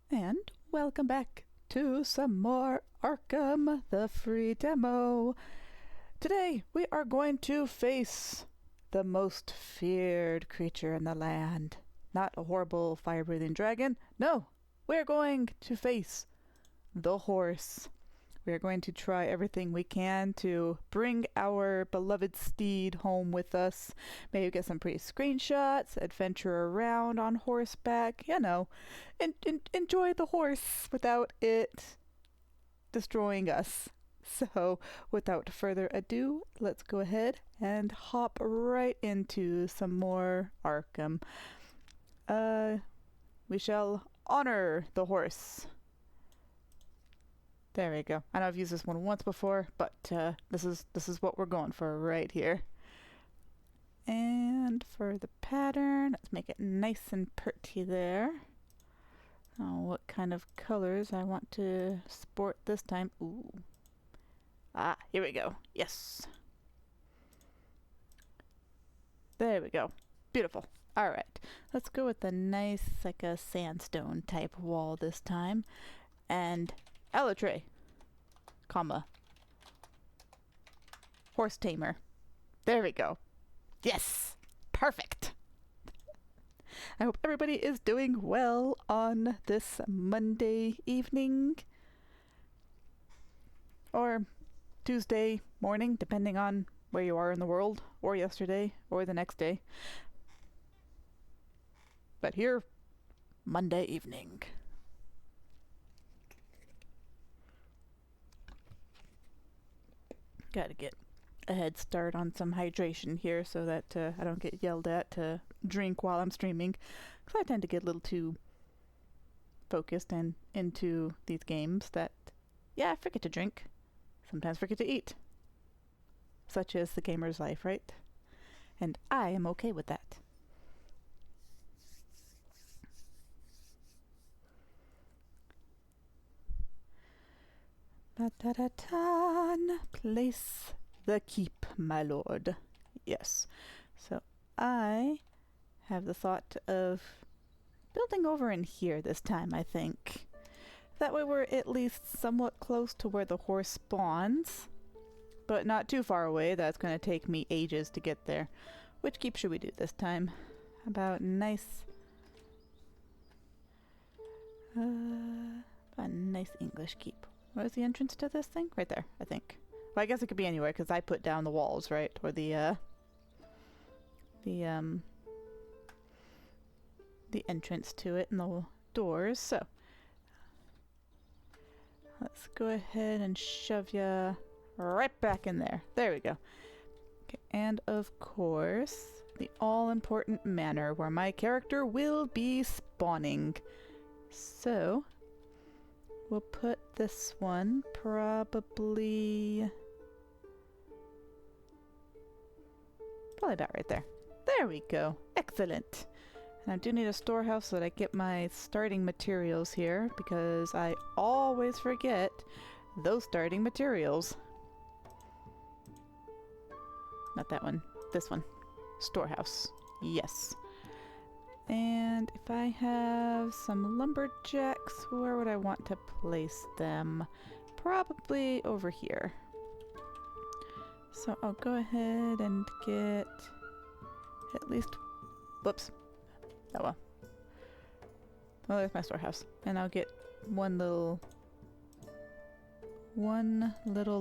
And welcome back to some more Arkham, the free demo. Today we are going to face the most feared creature in the land. Not a horrible fire-breathing dragon. No, we're going to face the horse. We are going to try everything we can to bring our beloved steed home with us. Maybe get some pretty screenshots, adventure around on horseback, enjoy the horse without it destroying us. So, without further ado, let's go ahead and hop right into some more Arkham. We shall honor the horse. There we go. I know I've used this one once before, but this is what we're going for right here. And for the pattern, let's make it nice and pretty there. Oh, what kind of colors I want to sport this time. Ooh. Ah, here we go. Yes. There we go. Beautiful. All right. Let's go with a nice, like a sandstone type wall this time. And Alatrye, comma, horse tamer. There we go. Yes. Perfect. I hope everybody is doing well on this Monday evening. Or Tuesday morning, depending on where you are in the world, or yesterday, or the next day. But here, Monday evening. Gotta get a head start on some hydration here so that I don't get yelled at to drink while I'm streaming. Because I tend to get a little too focused and into these games that, yeah, I forget to drink. Sometimes forget to eat. Such is the gamer's life, right? And I am okay with that. Ba-da-da-dan. Place the keep, my lord. Yes. So I have the thought of building over in here this time, I think. That way we're at least somewhat close to where the horse spawns, but not too far away. That's going to take me ages to get there. Which keep should we do this time? About nice... a nice English keep. Where's the entrance to this thing? Right there, I think. Well, I guess it could be anywhere, because I put down the walls, right? Or the entrance to it and the doors. So, let's go ahead and shove ya right back in there. There we go. Okay, and of course, the all-important manor where my character will be spawning. So, we'll put this one probably about right there. There we go. Excellent. And I do need a storehouse so that I get my starting materials here, because I always forget those starting materials. Not that one. This one. Storehouse. Yes. And if I have some lumberjacks, where would I want to place them? Probably over here. So I'll go ahead and get at least... Whoops. Oh well. Well, there's my storehouse. And I'll get one little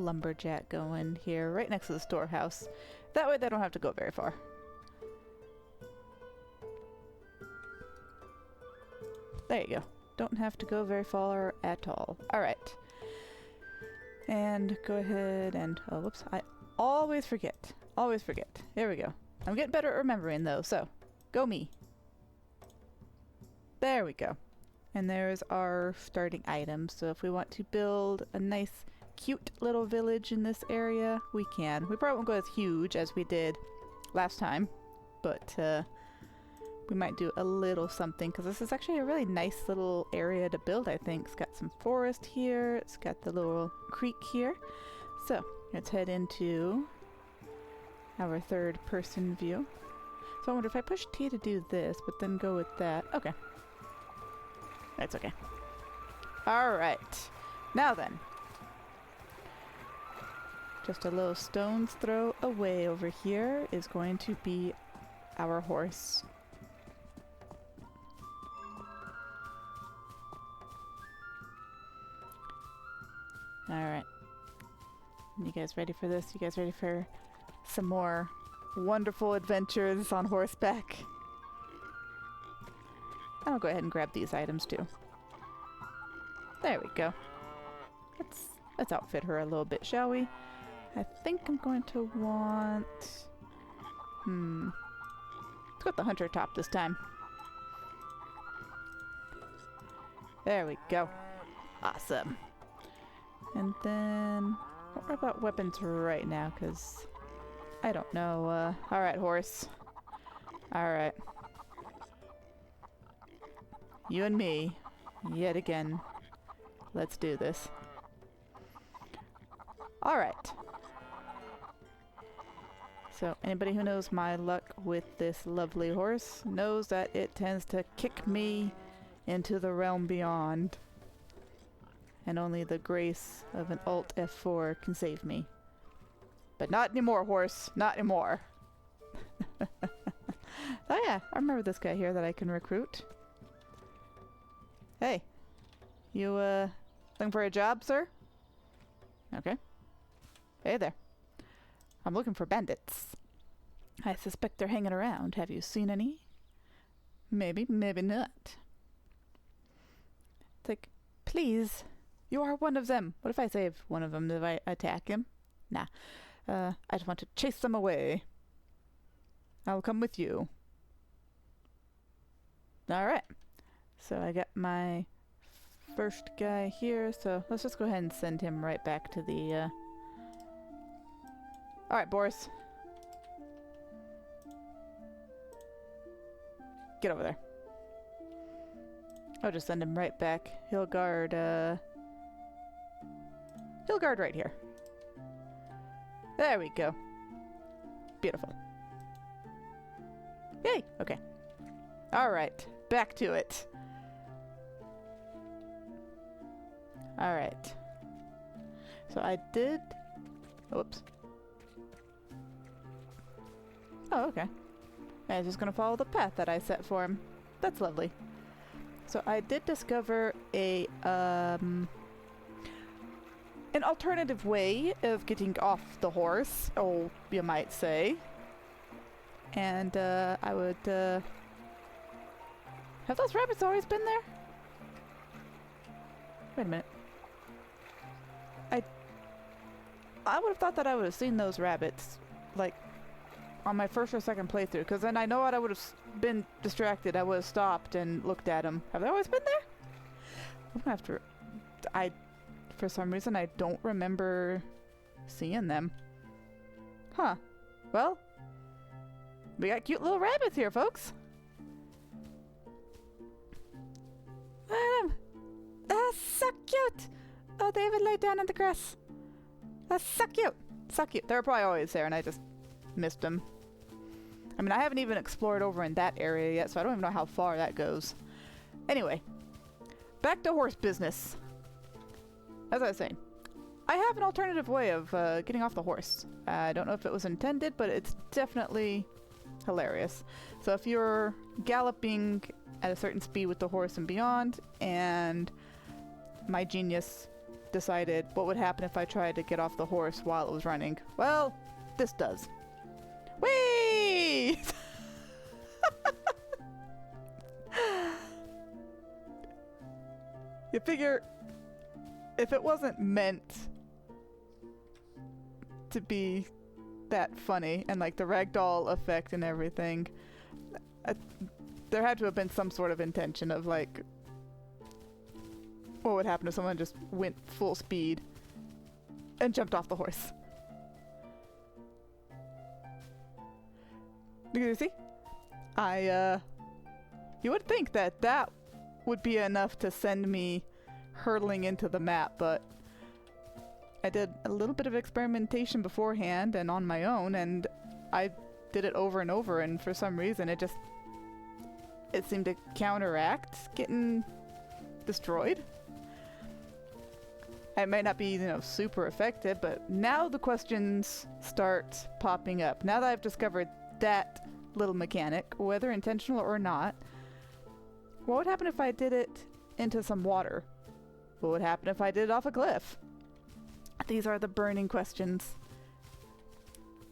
lumberjack going here right next to the storehouse. That way they don't have to go very far. There you go. Don't have to go very far at all. Alright. And go ahead and... Oh, whoops. I always forget. Always forget. Here we go. I'm getting better at remembering though, so go me. There we go. And there's our starting items. So if we want to build a nice, cute little village in this area, we can. We probably won't go as huge as we did last time, but we might do a little something, because this is actually a really nice little area to build, I think. It's got some forest here. It's got the little creek here. So let's head into our third person view. So I wonder if I push T to do this, but then go with that. Okay. That's okay. Alright. Now then. Just a little stone's throw away over here is going to be our horse. Alright. You guys ready for this? You guys ready for some more wonderful adventures on horseback? I'll go ahead and grab these items too. There we go. Let's outfit her a little bit, shall we? I think I'm going to want... Let's go with the hunter top this time. There we go. Awesome. And then... what about weapons right now? Because I don't know. Alright, horse. Alright. You and me, yet again. Let's do this. Alright. So, anybody who knows my luck with this lovely horse knows that it tends to kick me into the realm beyond. And only the grace of an Alt F4 can save me. But not anymore, horse. Not anymore. Oh yeah, I remember this guy here that I can recruit. Hey. You, looking for a job, sir? Okay. Hey there. I'm looking for bandits. I suspect they're hanging around. Have you seen any? Maybe, maybe not. It's like, please, you are one of them. What if I save one of them if I attack him? Nah. I just want to chase them away. I'll come with you. Alright. So I got my first guy here, so let's just go ahead and send him right back to the, Alright, Boris. Get over there. I'll just send him right back. He'll guard right here. There we go. Beautiful. Yay! Okay. Alright. Back to it. Alright. So I did... Whoops. Oh, okay. I was just gonna follow the path that I set for him. That's lovely. So I did discover a, an alternative way of getting off the horse, oh, you might say. And, I would, have those rabbits always been there? Wait a minute. I would have thought that I would have seen those rabbits, like, on my first or second playthrough, because then I know I would have been distracted. I would have stopped and looked at them. Have they always been there? I'm gonna have to... for some reason, I don't remember seeing them. Huh. Well, we got cute little rabbits here, folks. That's so cute! Oh, David lay down in the grass. That's so cute! So cute. They were probably always there and I just missed them. I mean, I haven't even explored over in that area yet, so I don't even know how far that goes. Anyway, back to horse business. As I was saying, I have an alternative way of getting off the horse. I don't know if it was intended, but it's definitely hilarious. So if you're galloping at a certain speed with the horse and beyond, and my genius decided what would happen if I tried to get off the horse while it was running. Well, this does. Whee! You figure, if it wasn't meant to be that funny, and like the ragdoll effect and everything, there had to have been some sort of intention of like, what would happen if someone just went full speed and jumped off the horse? You see? You would think that that would be enough to send me hurtling into the map, but I did a little bit of experimentation beforehand and on my own, and I did it over and over, and for some reason it seemed to counteract getting destroyed. It might not be, you know, super effective, but now the questions start popping up. Now that I've discovered that little mechanic, whether intentional or not, what would happen if I did it into some water? What would happen if I did it off a cliff? These are the burning questions.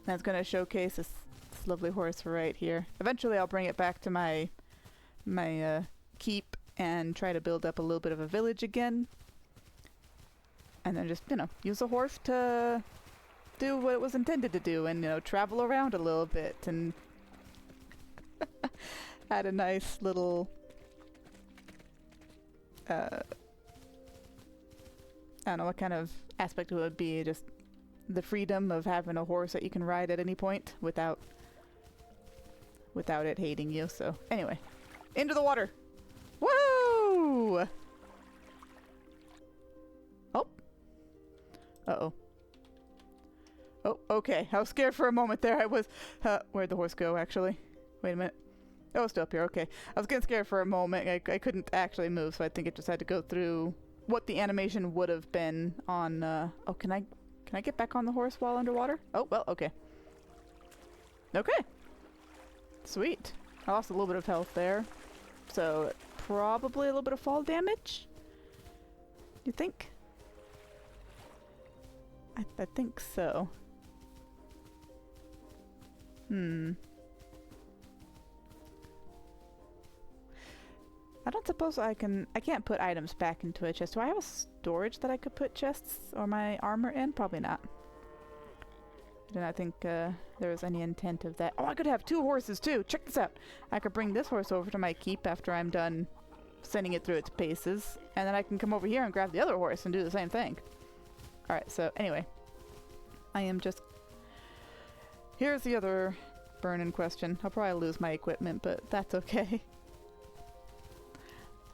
That's going to showcase this lovely horse right here. Eventually I'll bring it back to my keep and try to build up a little bit of a village again. And then just, you know, use the horse to do what it was intended to do and, you know, travel around a little bit and had a nice little I don't know what kind of aspect it would be, just the freedom of having a horse that you can ride at any point without it hating you. So anyway, into the water. Woo! Oh. Uh-oh. Oh, okay. I was scared for a moment there. I was... where'd the horse go, actually? Wait a minute. Oh, it's still up here. Okay. I was getting scared for a moment. I couldn't actually move, so I think it just had to go through what the animation would have been on... Oh, can I get back on the horse while underwater? Oh, well, okay. Okay. Sweet. I lost a little bit of health there. So, probably a little bit of fall damage? You think? I think so. I don't suppose I can't put items back into a chest. Do I have a storage that I could put chests or my armor in? Probably not. I do not think there was any intent of that. Oh, I could have 2 horses too! Check this out! I could bring this horse over to my keep after I'm done sending it through its paces, and then I can come over here and grab the other horse and do the same thing. Alright, so anyway. I am just... Here's the other burn-in question. I'll probably lose my equipment, but that's okay.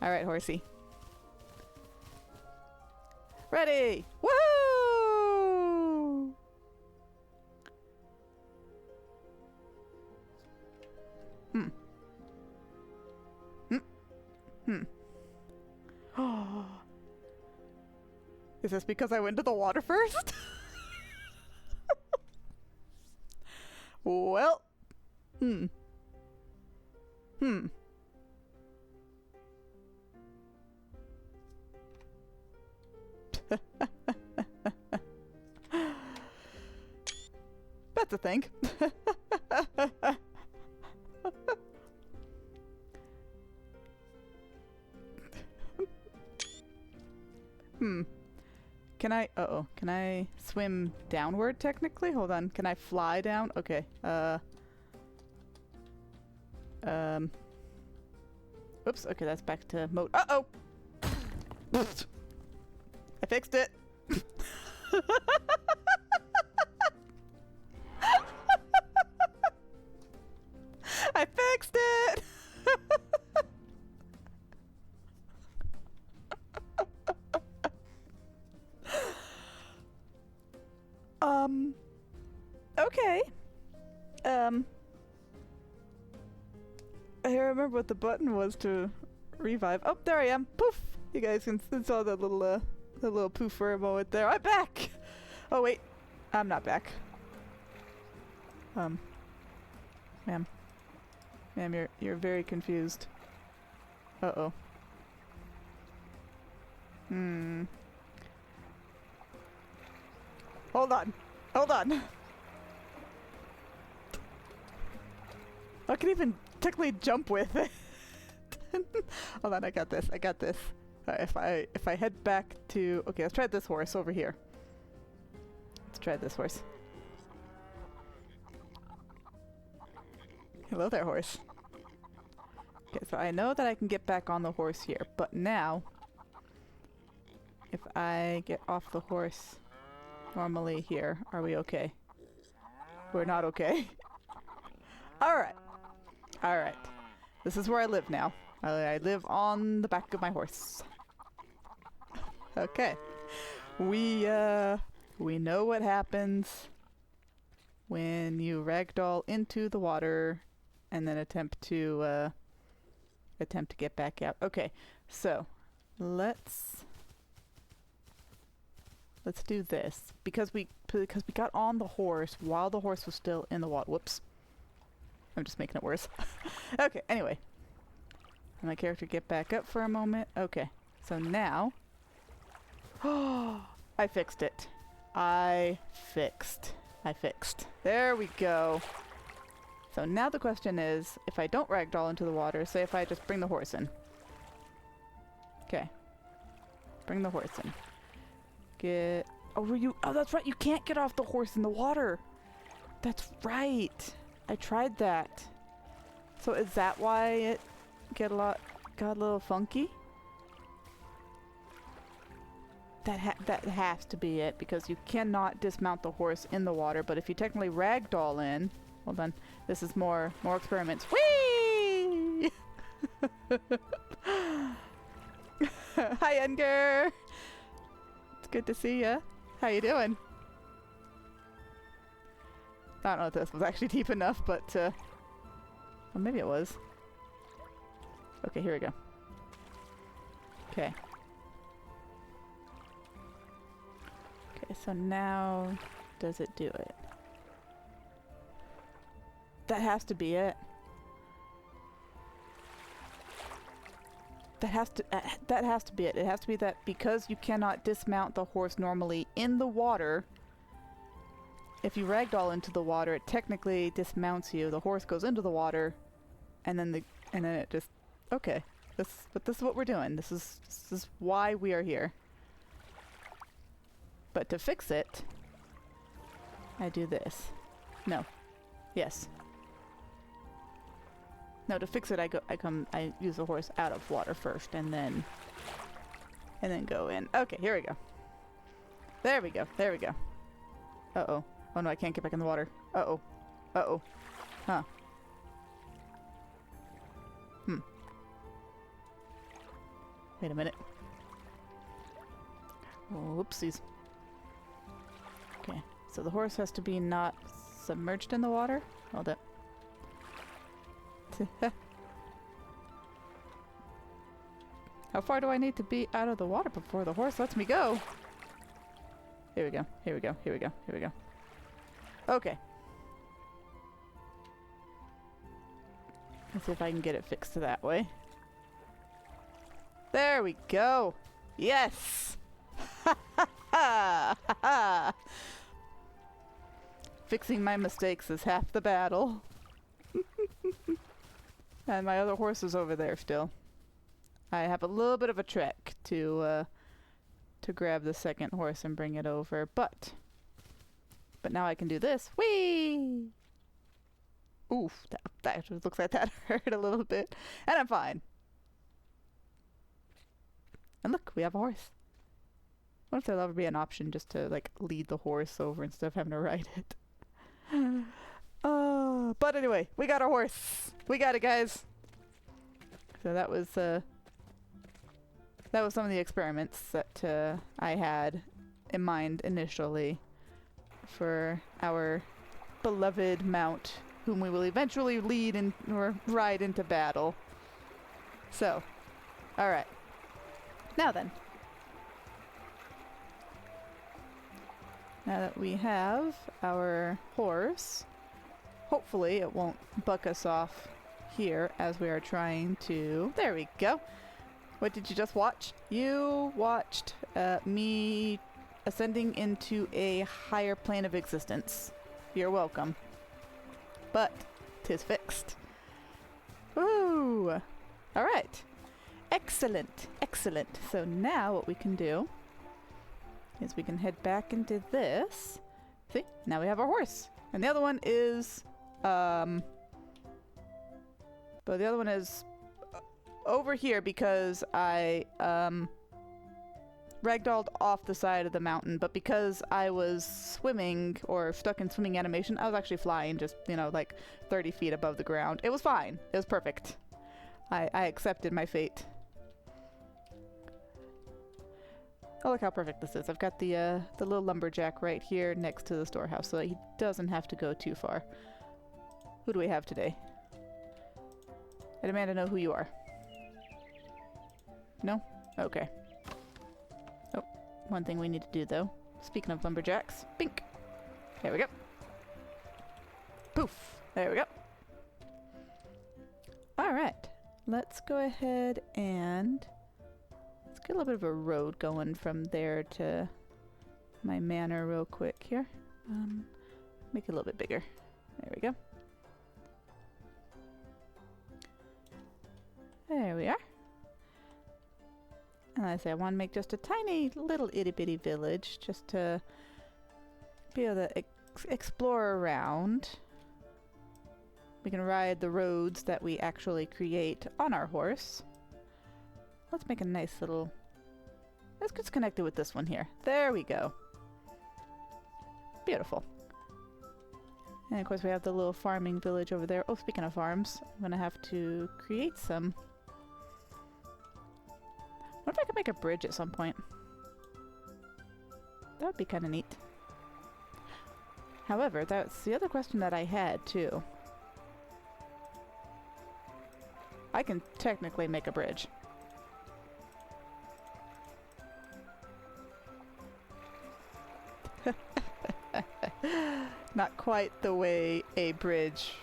Alright, horsey. Ready! Woo! Is this because I went to the water first? Well. That's a thing. Can I... Uh-oh. Can I swim downward, technically? Hold on. Can I fly down? Okay. Oops. Okay, that's back to mode. Uh-oh! I fixed it! I fixed it! Okay. I remember what the button was to revive. Oh, there I am. Poof! You guys can saw that little poof for a moment there. I'm back! Oh, wait. I'm not back. Ma'am. Ma'am, you're very confused. Uh-oh. Hold on. Hold on. I can even technically jump with it. Hold on, I got this. I got this. If I head back to... Okay, let's try this horse over here. Let's try this horse. Hello there, horse. Okay, so I know that I can get back on the horse here, but now... If I get off the horse normally here, are we okay? We're not okay. Alright. Alright. This is where I live now. I live on the back of my horse. Okay. We know what happens when you ragdoll into the water and then attempt to get back out. Okay. So, let's do this because we got on the horse while the horse was still in the water. Whoops. I'm just making it worse. Okay, anyway. My character get back up for a moment. Okay. So now... Oh, I fixed it. I fixed. There we go. So now the question is, if I don't ragdoll into the water, say if I just bring the horse in. Okay. Bring the horse in. Get... Oh, that's right. You can't get off the horse in the water. That's right. I tried that. So is that why it got a little funky? That has to be it, because you cannot dismount the horse in the water, but if you technically ragdoll in... Hold on. This is more experiments. Whee! Hi, Edgar! It's good to see ya. How you doing? I don't know if this was actually deep enough, but, well, maybe it was. Okay, here we go. Okay. Okay, so now, does it do it? That has to be it. That has to be it. It has to be that because you cannot dismount the horse normally in the water, if you ragdoll into the water, it technically dismounts you. The horse goes into the water, and then it just... Okay. But this is what we're doing. This is why we are here. But to fix it, I do this. No. Yes. No, to fix it, I use the horse out of water first, and then go in. Okay, here we go. There we go. There we go. Uh-oh. Oh no, I can't get back in the water. Uh-oh. Uh-oh. Huh. Wait a minute. Whoopsies. Okay, so the horse has to be not submerged in the water? Hold up. How far do I need to be out of the water before the horse lets me go? Here we go. Here we go. Here we go. Here we go. Okay. Let's see if I can get it fixed that way. There we go. Yes. Ha ha ha ha. Fixing my mistakes is half the battle. And my other horse is over there still. I have a little bit of a trek to grab the second horse and bring it over, but now I can do this. Whee! Oof, that actually looks like that hurt a little bit. And I'm fine. And look, we have a horse. What if there'll ever be an option just to, like, lead the horse over instead of having to ride it? Oh, but anyway, we got our horse. We got it, guys. So that was some of the experiments that I had in mind initially for our beloved mount, whom we will eventually lead or ride into battle. So, all right. Now then. Now that we have our horse, hopefully it won't buck us off here as we are trying to... There we go. What did you just watch? You watched me ascending into a higher plane of existence. You're welcome. But 'tis fixed. Woo! All right. Excellent. Excellent. So now what we can do is we can head back into this. See? Now we have our horse. And the other one is... but the other one is over here because I ragdolled off the side of the mountain, but because I was swimming or stuck in swimming animation, I was actually flying just, you know, like 30 feet above the ground. It was fine. It was perfect. I accepted my fate. Oh, look how perfect this is. I've got the little lumberjack right here next to the storehouse so that he doesn't have to go too far. Who do we have today? I demand to know who you are. No? Okay. Oh, one thing we need to do though. Speaking of lumberjacks, bink! There we go. Poof! There we go. Alright. Let's go ahead and... let's get a little bit of a road going from there to my manor real quick here. Make it a little bit bigger. There we go. There we are. And I say I want to make just a tiny little itty bitty village just to be able to explore around. We can ride the roads that we actually create on our horse. Let's make a nice little Let's just connect it with this one here. There we go. Beautiful. And of course we have the little farming village over there. Oh, speaking of farms, I'm gonna have to create some. I wonder if I could make a bridge at some point. That would be kind of neat. However, that's the other question that I had too. I can technically make a bridge. Not quite the way a bridge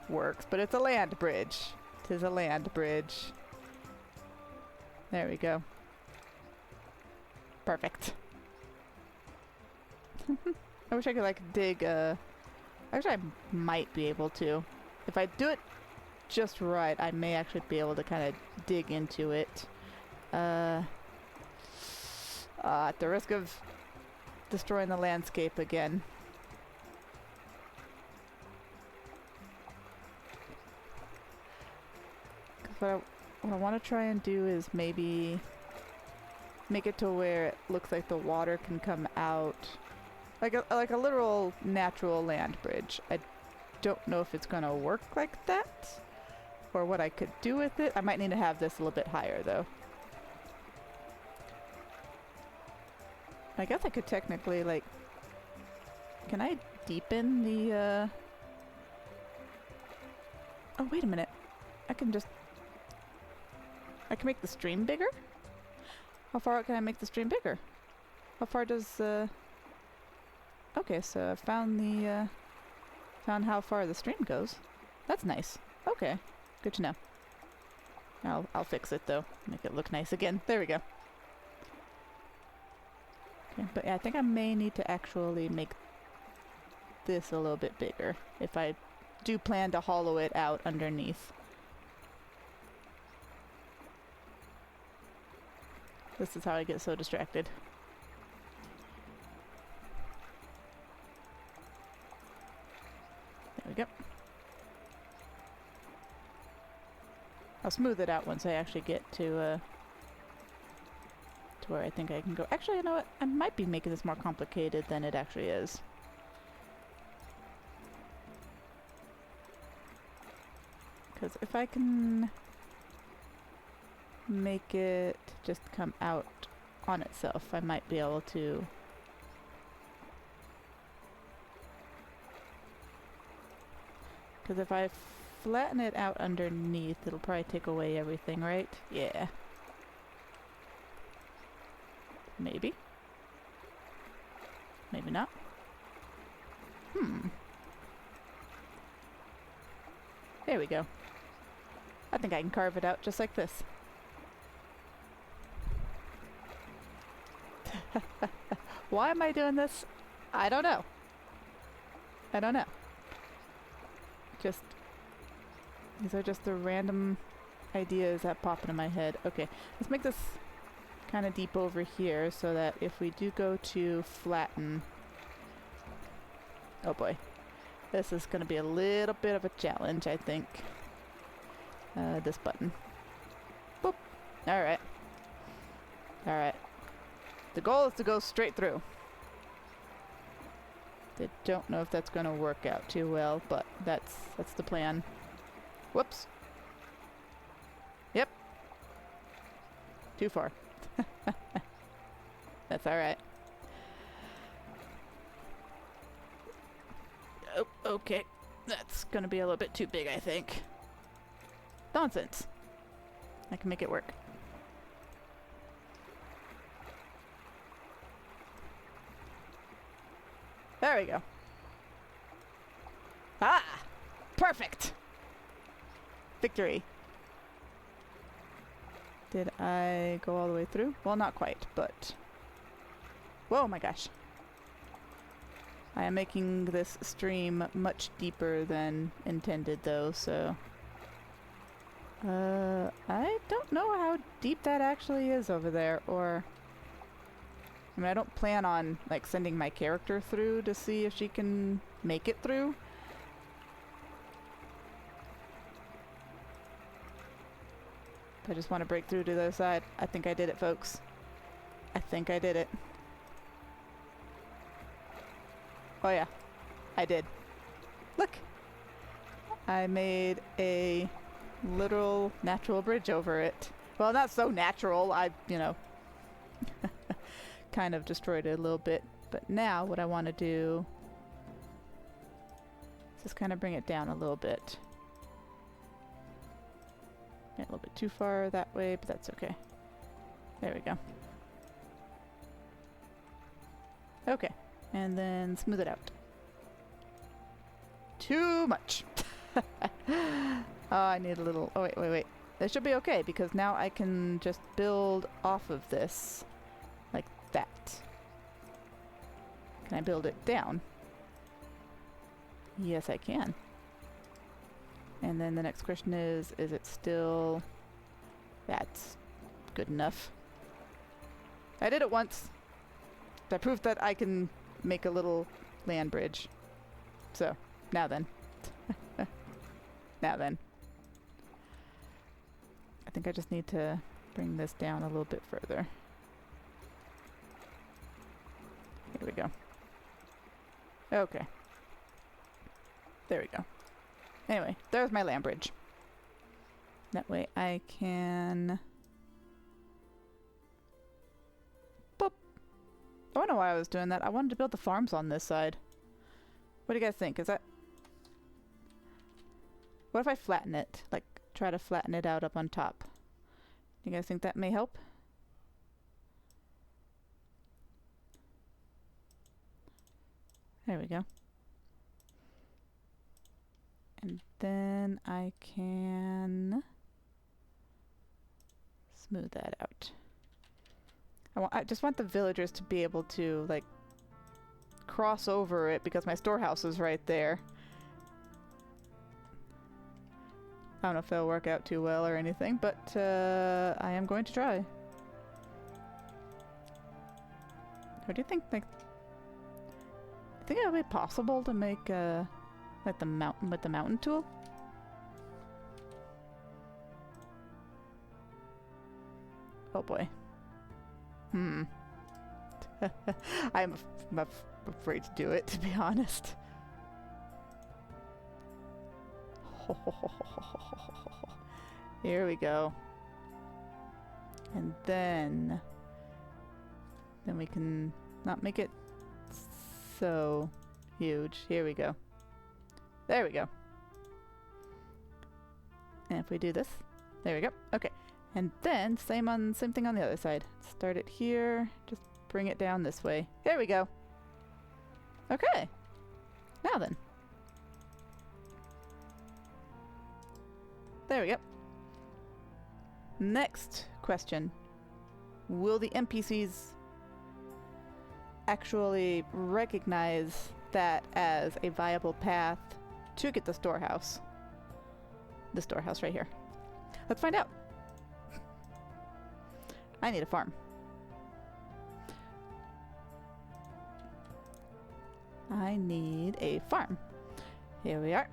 works, but it's a land bridge. It is a land bridge. There we go. Perfect. I wish I could like dig actually I might be able to. If I do it just right, I may actually be able to kind of dig into it. At the risk of destroying the landscape again. What I want to try and do is maybe make it to where it looks like the water can come out. Like a literal natural land bridge. I don't know if it's going to work like that or what I could do with it. I might need to have this a little bit higher though. I guess I could technically like... Can I deepen the Oh, wait a minute. I can make the stream bigger? How far out can I make the stream bigger? How far does Okay, so I found found how far the stream goes. That's nice. Okay, good to know. I'll fix it though. Make it look nice again. There we go. Okay, but yeah, I think I may need to actually make this a little bit bigger if I do plan to hollow it out underneath. This is how I get so distracted. There we go. I'll smooth it out once I actually get to where I think I can go. Actually, you know what? I might be making this more complicated than it actually is. Because if I can make it just come out on itself, I might be able to... Because if I flatten it out underneath, it'll probably take away everything, right? Yeah. Maybe. Maybe not. There we go. I think I can carve it out just like this. Why am I doing this? I don't know. I don't know. These are just the random ideas that pop into my head. Okay, let's make this kind of deep over here so that if we do go to flatten... Oh boy. This is going to be a little bit of a challenge, I think. This button. Boop. Alright. Alright. The goal is to go straight through. I don't know if that's going to work out too well, but that's the plan. Whoops. Yep. Too far. That's alright. Oh, okay. That's gonna be a little bit too big, I think. Nonsense. I can make it work. There we go. Ah! Perfect! Victory. Did I go all the way through? Well, not quite, but... Whoa, my gosh. I am making this stream much deeper than intended, though, so... I don't know how deep that actually is over there, or... I mean, I don't plan on, like, sending my character through to see if she can make it through. I just want to break through to the other side. I think I did it, folks. I think I did it. Oh yeah, I did. Look! I made a literal natural bridge over it. Well, not so natural. I, you know, kind of destroyed it a little bit. But now what I want to do is just kind of bring it down a little bit. A little bit too far that way, but that's okay. There we go. Okay, and then smooth it out. Too much. Oh, I need a little... Oh, wait. This should be okay, because now I can just build off of this. Like that. Can I build it down? Yes, I can. And then the next question is it still... That's good enough. I did it once. I proved that I can make a little land bridge. So, now then. Now then. I think I just need to bring this down a little bit further. Here we go. Okay. There we go. Anyway, there's my land bridge. That way I can... Boop! I don't know why I was doing that. I wanted to build the farms on this side. What do you guys think? Is that... What if I flatten it? Like, try to flatten it out up on top. You guys think that may help? There we go. And then I can smooth that out. I just want the villagers to be able to, like, cross over it because my storehouse is right there. I don't know if it'll work out too well or anything, but I am going to try. What do you think? Like, I think it would be possible to make like the mountain with the mountain tool. Oh boy. I'm afraid to do it, to be honest. Here we go. And then we can not make it so huge. Here we go. There we go. And if we do this, there we go. Okay. And then same thing on the other side. Start it here. Just bring it down this way. Here we go. Okay. Now then. There we go. Next question. Will the NPCs actually recognize that as a viable path to get the storehouse? The storehouse right here. Let's find out. I need a farm. I need a farm. Here we are.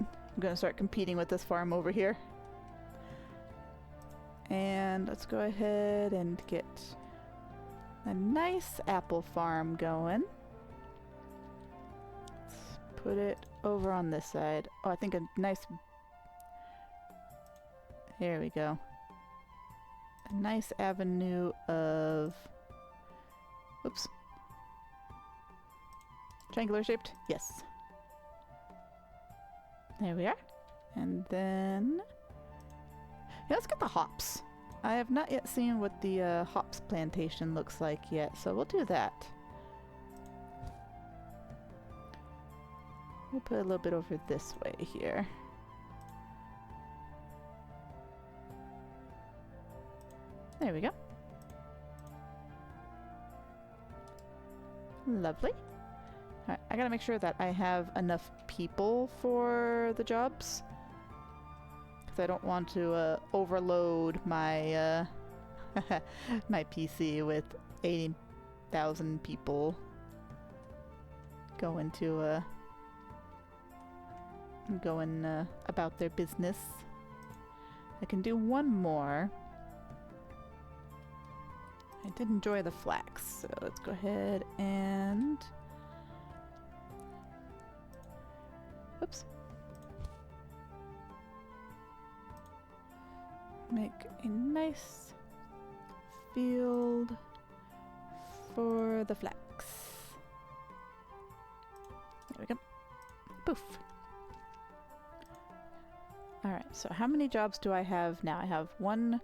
I'm gonna start competing with this farm over here. And let's go ahead and get a nice apple farm going. Let's put it over on this side. Oh, I think a nice... There we go. A nice avenue of... Oops. Triangular shaped? Yes. There we are. And then... Yeah, let's get the hops. I have not yet seen what the hops plantation looks like yet, so we'll do that. We'll put a little bit over this way here. There we go. Lovely. Alright, I gotta make sure that I have enough people for the jobs. Because I don't want to overload my my PC with 80,000 people going about their business. I can do one more. I did enjoy the flax, so let's go ahead and... Oops. Make a nice field for the flax. There we go. Poof. Alright, so how many jobs do I have now? I have 1,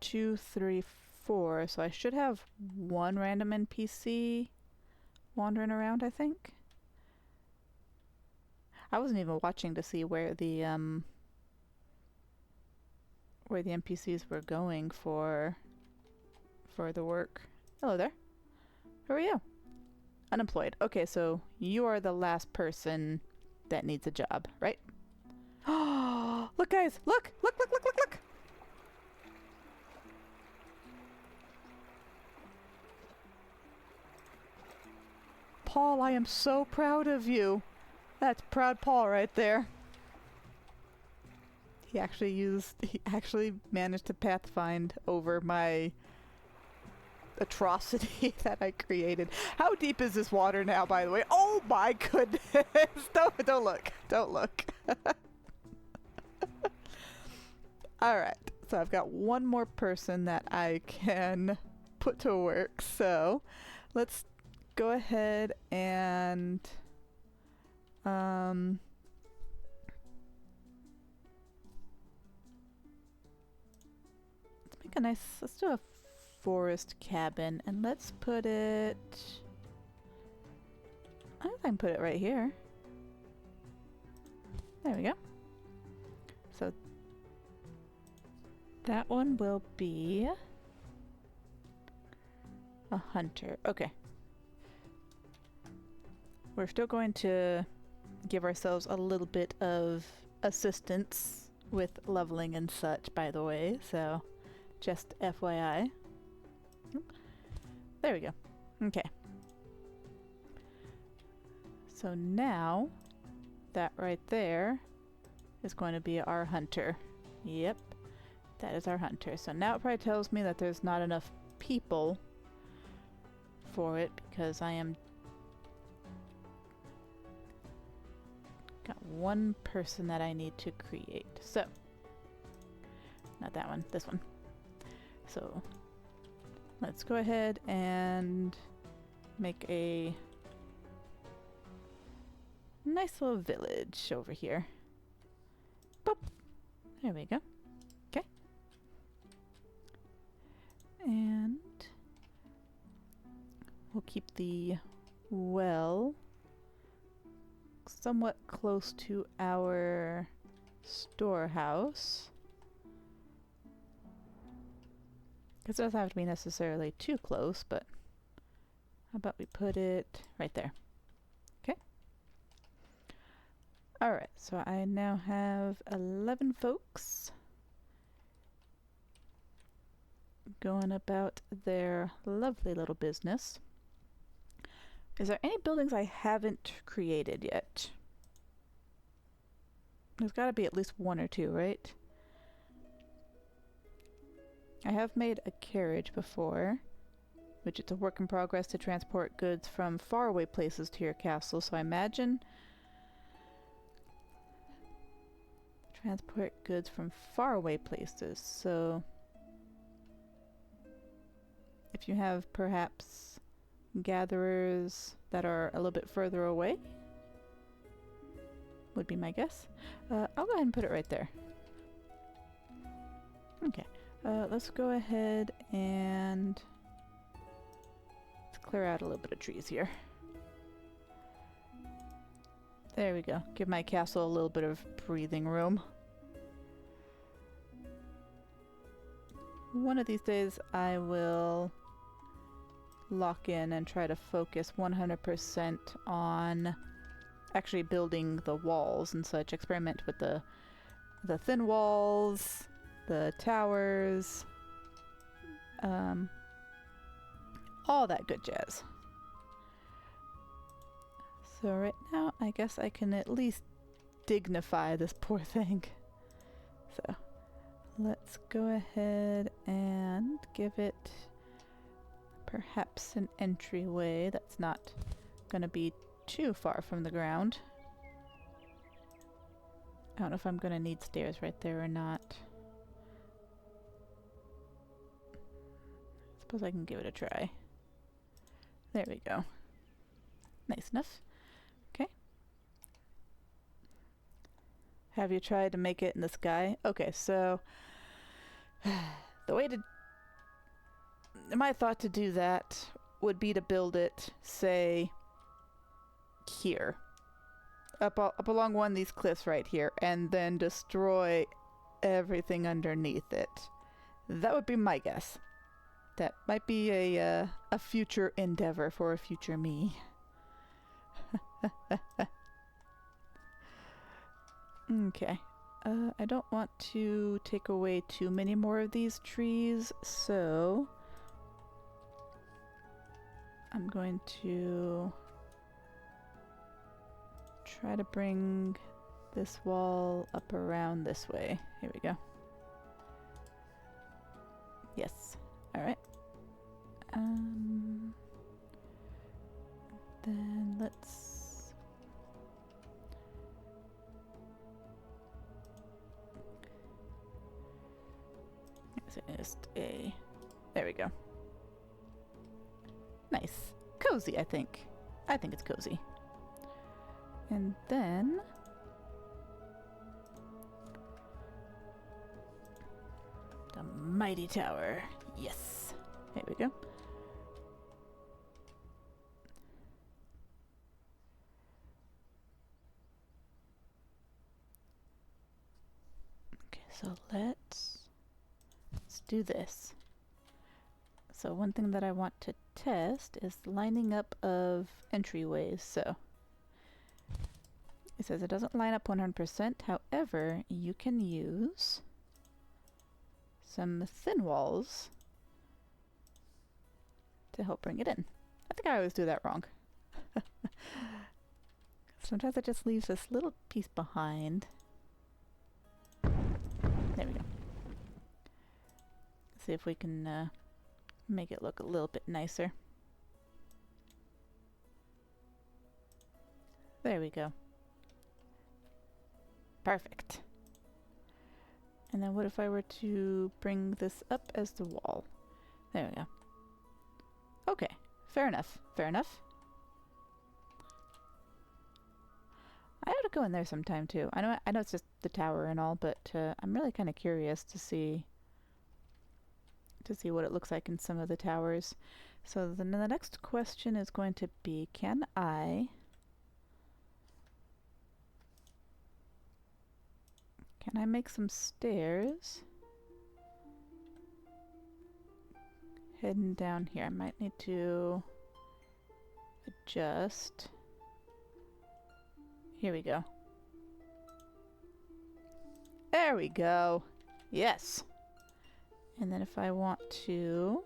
2, 3, 4, so I should have one random NPC wandering around, I think. I wasn't even watching to see where the NPCs were going for the work. Hello there. Who are you? Unemployed. Okay, so you are the last person that needs a job, right? Oh, look guys, look! Look, look, look, look, look! Paul, I am so proud of you. That's proud Paul right there. He actually managed to pathfind over my atrocity that I created. How deep is this water now, by the way? Oh my goodness! Don't look. Don't look. Alright, so I've got one more person that I can put to work, so let's go ahead and let's do a forest cabin, and let's put it, I think I can put it right here. There we go. So that one will be a hunter. Okay. We're still going to give ourselves a little bit of assistance with leveling and such, by the way, so just FYI. There we go. Okay. So now, that right there is going to be our hunter. Yep, that is our hunter. So now it probably tells me that there's not enough people for it because I am... got one person that I need to create. So, not that one, this one. So, let's go ahead and make a nice little village over here. Boop. There we go. Okay. And we'll keep the well somewhat close to our storehouse. Because it doesn't have to be necessarily too close, but how about we put it right there? Okay. Alright, so I now have 11 folks going about their lovely little business. Is there any buildings I haven't created yet? There's got to be at least one or two, right? I have made a carriage before, which is a work in progress to transport goods from faraway places to your castle, so I imagine transport goods from faraway places. So if you have perhaps gatherers that are a little bit further away, would be my guess. I'll go ahead and put it right there. Okay. Let's go ahead and let's clear out a little bit of trees here. There we go. Give my castle a little bit of breathing room. One of these days I will lock in and try to focus 100% on actually building the walls and such. Experiment with the thin walls, the towers, all that good jazz. So right now, I guess I can at least dignify this poor thing. So let's go ahead and give it perhaps an entryway that's not going to be too far from the ground. I don't know if I'm going to need stairs right there or not. Suppose I can give it a try. There we go. Nice enough. Okay. Have you tried to make it in the sky? Okay, so the way to... my thought to do that would be to build it, say, here. Up along one of these cliffs right here, and then destroy everything underneath it. That would be my guess. That might be a future endeavor for a future me. Okay. I don't want to take away too many more of these trees, so I'm going to try to bring this wall up around this way. Here we go. Yes. Alright. Then let's... just a... there we go. Nice. Cozy, I think. I think it's cozy. And then... the mighty tower. Yes. Here we go. Okay, so let's do this. So one thing that I want to test is lining up of entryways. So it says it doesn't line up 100%. However, you can use some thin walls to help bring it in. I think I always do that wrong. Sometimes it just leaves this little piece behind. There we go. See if we can make it look a little bit nicer. There we go. Perfect. And then what if I were to bring this up as the wall? There we go. Okay, fair enough, fair enough. I ought to go in there sometime too. I know it's just the tower and all, but I'm really kind of curious to see what it looks like in some of the towers. So then the next question is going to be, can I make some stairs heading down here? I might need to adjust. Here we go. There we go. Yes. And then if I want to...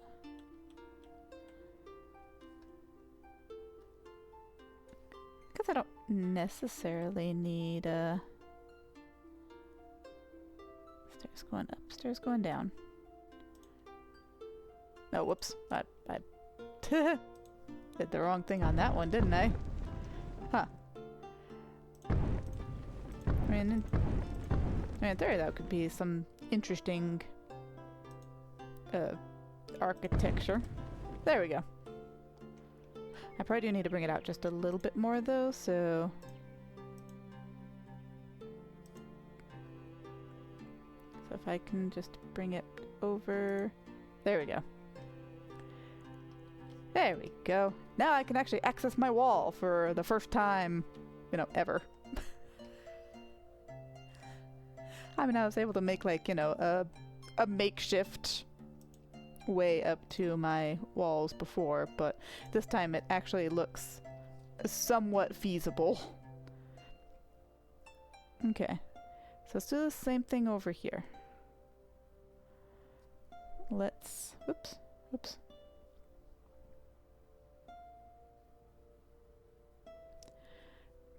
because I don't necessarily need stairs going up, stairs going down. Oh, whoops. I did the wrong thing on that one, didn't I? Huh. I mean, in theory, that could be some interesting architecture. There we go. I probably do need to bring it out just a little bit more, though, so... so if I can just bring it over... there we go. There we go. Now I can actually access my wall for the first time, you know, ever. I mean, I was able to make, like, you know, a makeshift way up to my walls before, but this time it actually looks somewhat feasible. Okay, so let's do the same thing over here. Let's... oops.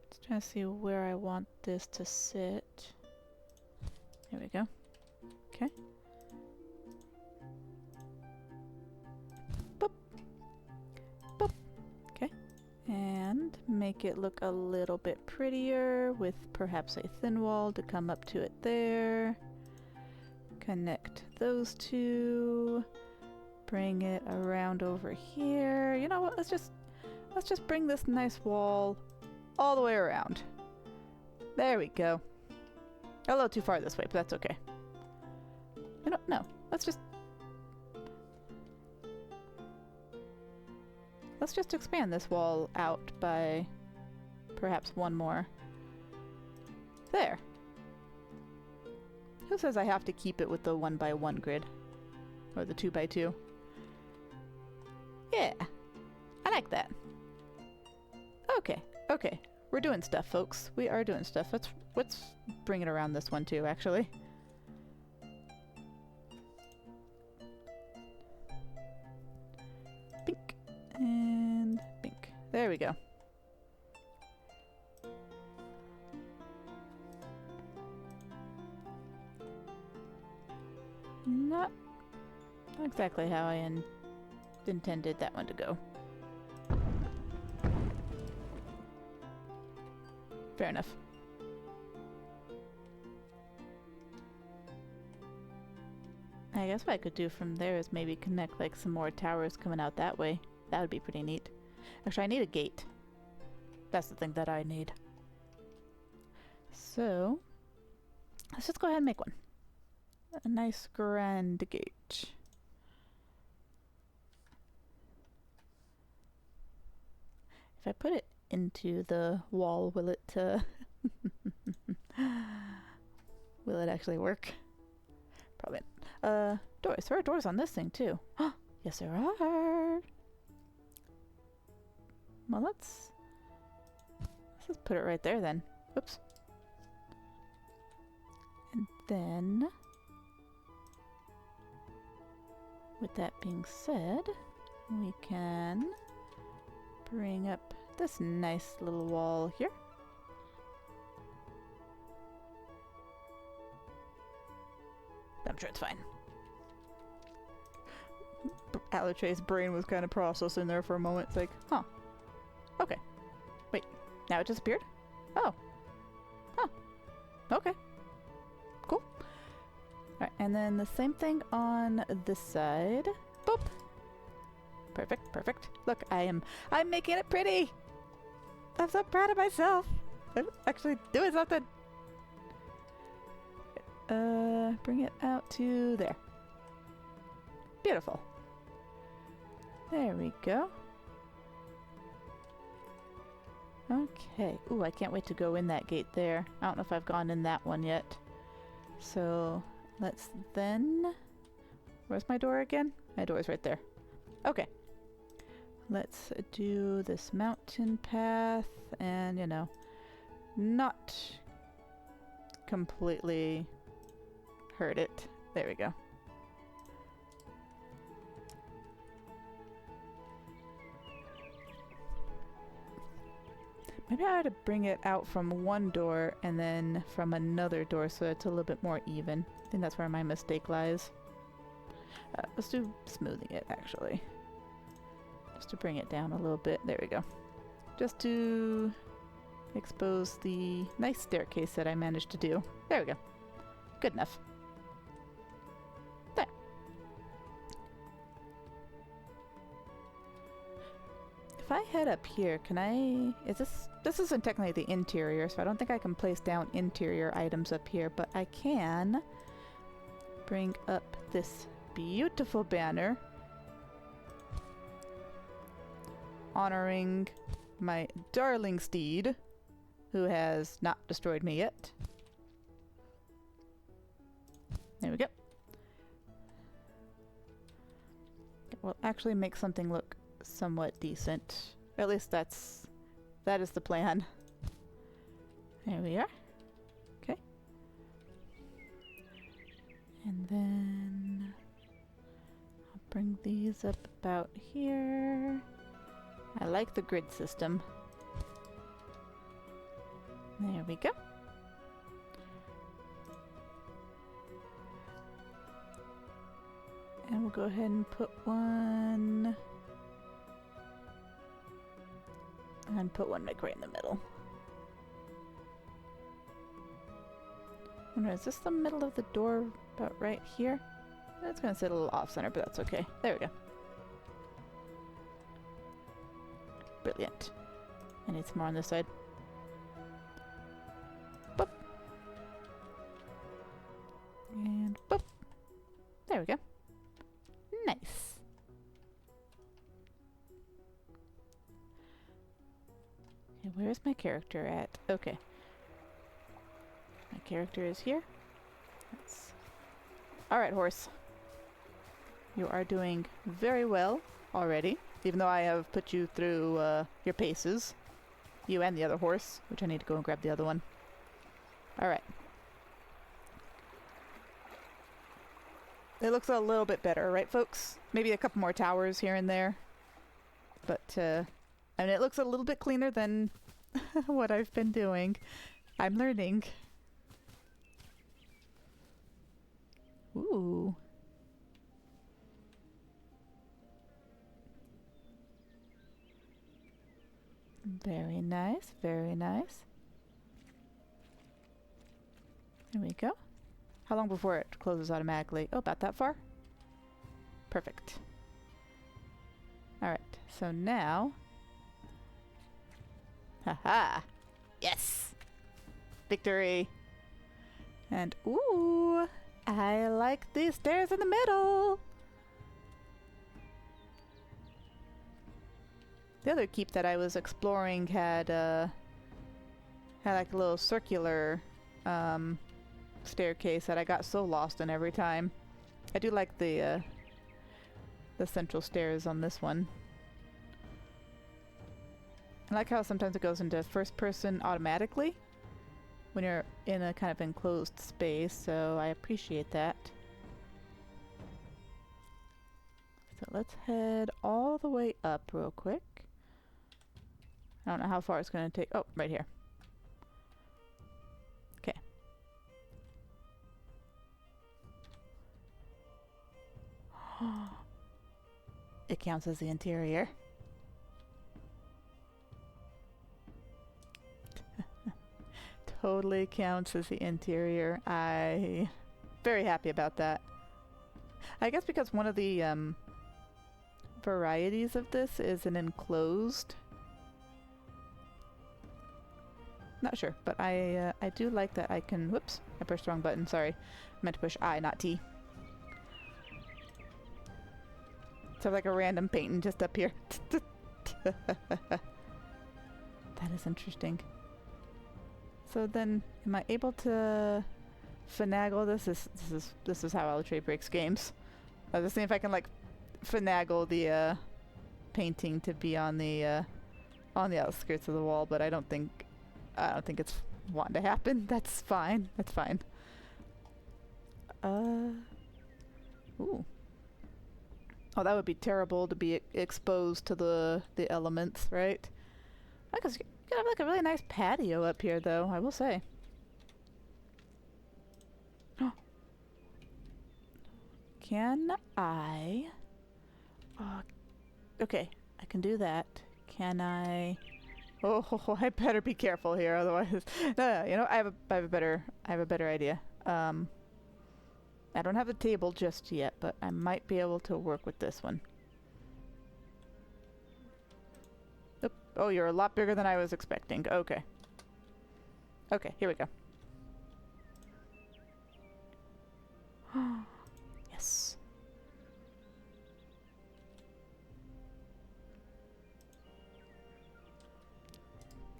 Just trying to see where I want this to sit. There we go. Okay. Boop. Boop. Okay. And make it look a little bit prettier with perhaps a thin wall to come up to it there. Connect those two. Bring it around over here. You know what? Let's just bring this nice wall all the way around. There we go. A little too far this way, but that's okay. You know, no. Let's just expand this wall out by perhaps one more. There. Who says I have to keep it with the 1x1 grid? Or the 2x2? Yeah. I like that. Okay. Okay. We're doing stuff, folks. We are doing stuff. Let's bring it around this one too, actually. Bink. And bink. There we go. Not exactly how I intended that one to go. Fair enough. I guess what I could do from there is maybe connect like some more towers coming out that way. That would be pretty neat. Actually, I need a gate. That's the thing that I need. So, let's just go ahead and make one. A nice grand gate. If I put it into the wall, will it will it actually work? Probably not. Doors. There are doors on this thing too. Yes there are. Well, let's just put it right there then. Oops. And then, with that being said, we can bring up this nice little wall here. I'm sure it's fine. Alatre's brain was kind of processing there for a moment. It's like, huh. Okay. Wait, now it disappeared? Oh. Huh. Okay. Cool. Alright, and then the same thing on this side. Boop. Perfect, perfect. Look, I'm making it pretty! I'm so proud of myself! I'm actually doing something! Bring it out to there. Beautiful. There we go. Okay. Ooh, I can't wait to go in that gate there. I don't know if I've gone in that one yet. So, let's then... Where's my door again? My door is right there. Okay. Let's do this mountain path and, you know, not completely hurt it. There we go. Maybe I ought to bring it out from one door and then from another door so it's a little bit more even. I think that's where my mistake lies. Let's do smoothing it, actually. Just to bring it down a little bit. There we go. Just to expose the nice staircase that I managed to do. There we go. Good enough. There. If I head up here, can I... This isn't technically the interior, so I don't think I can place down interior items up here, but I can bring up this beautiful banner honoring my darling steed, who has not destroyed me yet. There we go. We'll actually make something look somewhat decent. At least that is the plan. There we are. Okay. And then I'll bring these up about here. I like the grid system. There we go. And we'll go ahead and put one... and put one like right in the middle. Wonder, is this the middle of the door about right here? It's gonna sit a little off-center, but that's okay. There we go. Brilliant. I need some more on this side. Boop. And boop. There we go. Nice. Okay, where's my character at? Okay. My character is here. Alright, horse. You are doing very well already, even though I have put you through your paces. You and the other horse, which I need to go and grab the other one. Alright. It looks a little bit better, right folks? Maybe a couple more towers here and there. But, I mean, it looks a little bit cleaner than what I've been doing. I'm learning. Ooh. Very nice, very nice. There we go. How long before it closes automatically? Oh, about that far? Perfect. Alright, so now... Haha! Yes! Victory! And ooh! I like these stairs in the middle! The other keep that I was exploring had like a little circular staircase that I got so lost in every time. I do like the central stairs on this one. I like how sometimes it goes into first person automatically when you're in a kind of enclosed space, so I appreciate that. So let's head all the way up real quick. I don't know how far it's going to take. Oh, right here. Okay. It counts as the interior. Totally counts as the interior. I'm very happy about that. I guess because one of the varieties of this is an enclosed. Not sure, but I do like that I can... Whoops, I pushed the wrong button, sorry. I meant to push I, not T. So like a random painting just up here. That is interesting. So then, am I able to finagle this? This is how Alatrye breaks games. I was just seeing if I can like finagle the painting to be on the outskirts of the wall, but I don't think it's wanting to happen. That's fine. That's fine. Ooh. Oh, that would be terrible to be exposed to the elements, right? I guess you could have like a really nice patio up here, though, I will say. Can I... okay, I can do that. Can I... Oh, I better be careful here, otherwise... No, you know, I have a better idea. I don't have a table just yet, but I might be able to work with this one. Oop. Oh, you're a lot bigger than I was expecting. Okay. Okay, here we go. Yes.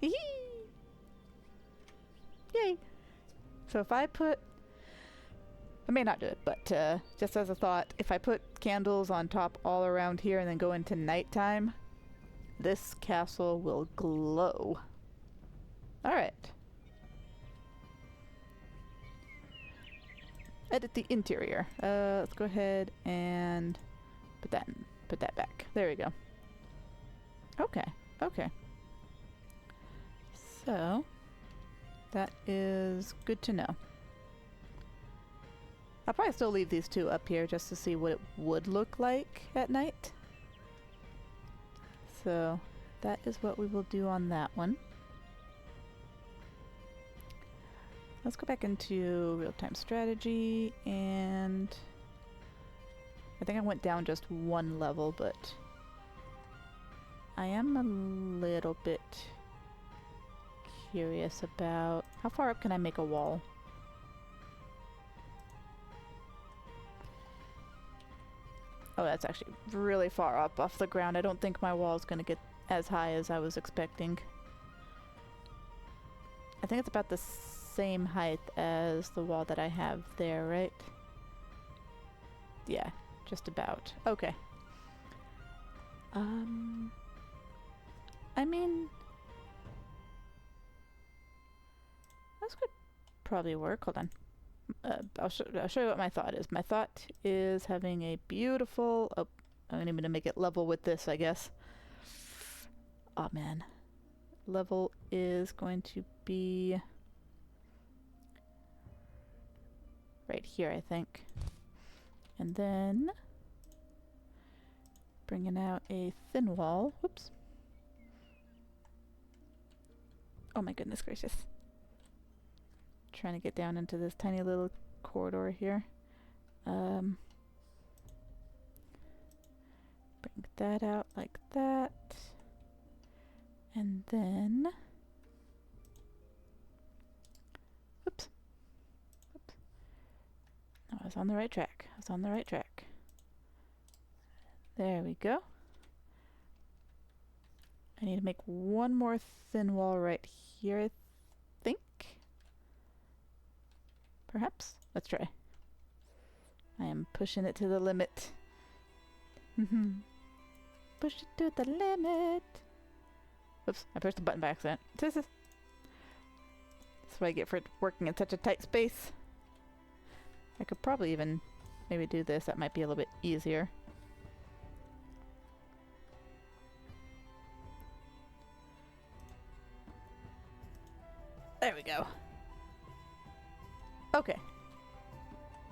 Hee hee! Yay! So if I put... I may not do it, but just as a thought, if I put candles on top all around here and then go into nighttime, this castle will glow. Alright. Edit the interior. Let's go ahead and put that back. There we go. Okay, okay. So, that is good to know. I'll probably still leave these two up here just to see what it would look like at night. So that is what we will do on that one. Let's go back into real-time strategy, and I think I went down just one level, but I am a little bit curious about how far up can I make a wall? Oh, that's actually really far up off the ground. I don't think my wall is going to get as high as I was expecting. I think it's about the same height as the wall that I have there, right? Yeah, just about. Okay. I mean, this could probably work. Hold on. I'll show you what my thought is. My thought is having a beautiful... Oh, I'm going to make it level with this, I guess. Oh, man. Level is going to be... right here, I think. And then... bringing out a thin wall. Whoops. Oh my goodness gracious. Trying to get down into this tiny little corridor here. Bring that out like that. And then... oops. Oops. No, I was on the right track. I was on the right track. There we go. I need to make one more thin wall right here, I think. Perhaps? Let's try. I am pushing it to the limit. Push it to the limit. Oops, I pushed the button by accident. That's what I get for working in such a tight space. I could probably even maybe do this. That might be a little bit easier. There we go. Okay.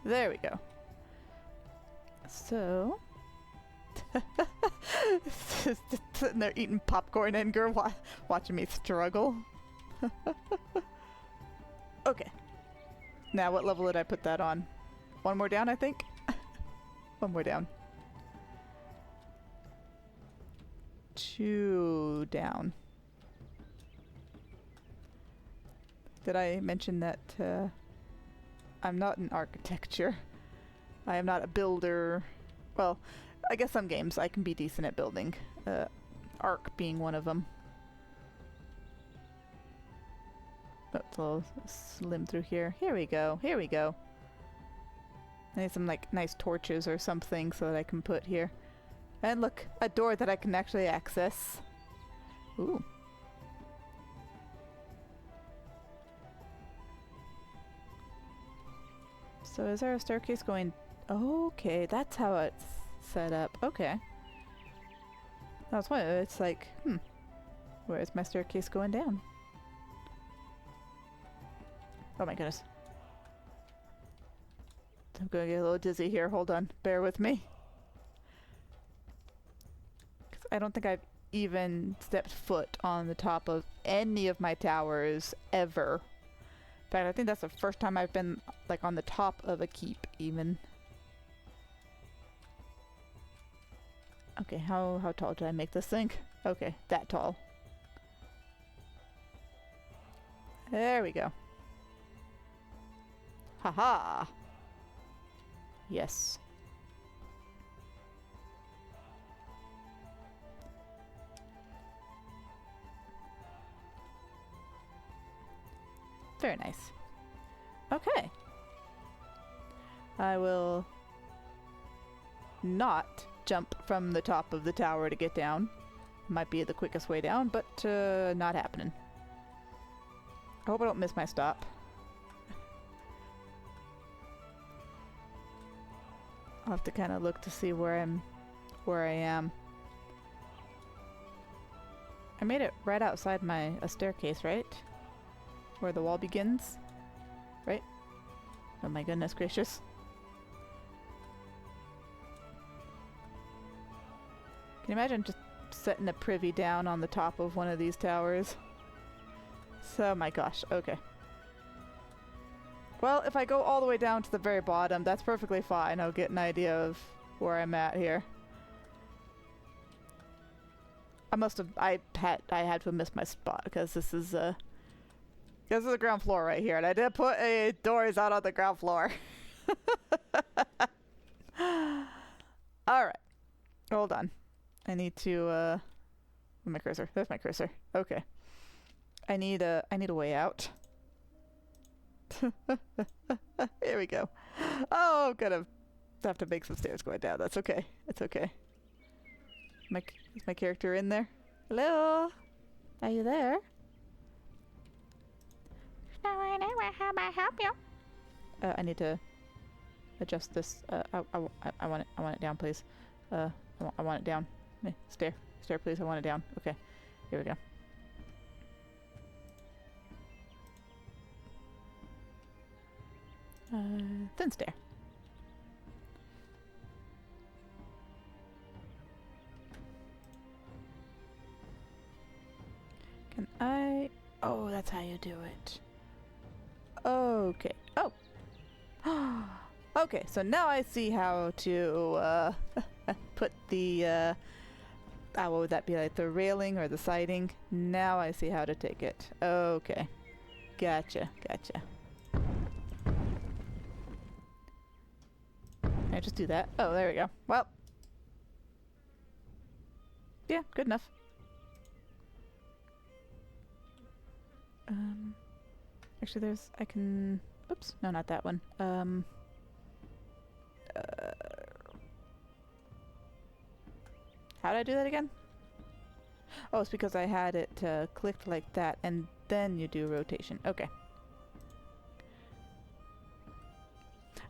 There we go. So... just sitting there eating popcorn and girl watching me struggle. Okay. Now what level did I put that on? One more down, I think? One more down. 2 down. Did I mention that I'm not in architecture? I am not a builder. Well, I guess some games I can be decent at building. Arc being one of them. That's a little slim through here. Here we go. Here we go. I need some like nice torches or something so that I can put here. And look, a door that I can actually access. Ooh. So is there a staircase going... Okay, that's how it's set up. Okay. That's why it's like, where's my staircase going down? Oh my goodness. I'm gonna get a little dizzy here. Hold on. Bear with me. 'Cause I don't think I've even stepped foot on the top of any of my towers ever. In fact, I think that's the first time I've been like on the top of a keep even. Okay, how tall did I make this thing? Okay, that tall. There we go. Haha! Yes. Very nice. Okay. I will not jump from the top of the tower to get down. Might be the quickest way down, but not happening. I hope I don't miss my stop. I'll have to kind of look to see where I am. I made it right outside a staircase, right? Where the wall begins, right? Oh my goodness gracious. you imagine just setting a privy down on the top of one of these towers? So, my gosh, okay. Well, if I go all the way down to the very bottom, that's perfectly fine. I'll get an idea of where I'm at here. I had to have missed my spot because this is the ground floor right here, and I did put doors out on the ground floor. All right, hold on. I need to where's my cursor? There's my cursor. Okay. I need a way out. Here we go. Oh, I'm gonna have to make some stairs going down. That's okay. It's okay. Is my character in there? Hello? Are you there? How may I help you? I need to adjust this. I want it down, please. I want it down. Stair, please. I want it down. Okay, here we go. Thin stair. Can I? Oh, that's how you do it. Okay. Oh. Okay, so now I see how to put the what would that be, like the railing or the siding? Now I see how to take it. Okay. Gotcha. Can I just do that? Oh, there we go. Well. Yeah, good enough. Actually I can, oops, no, not that one. How did I do that again? Oh, it's because I had it clicked like that, and then you do rotation. Okay.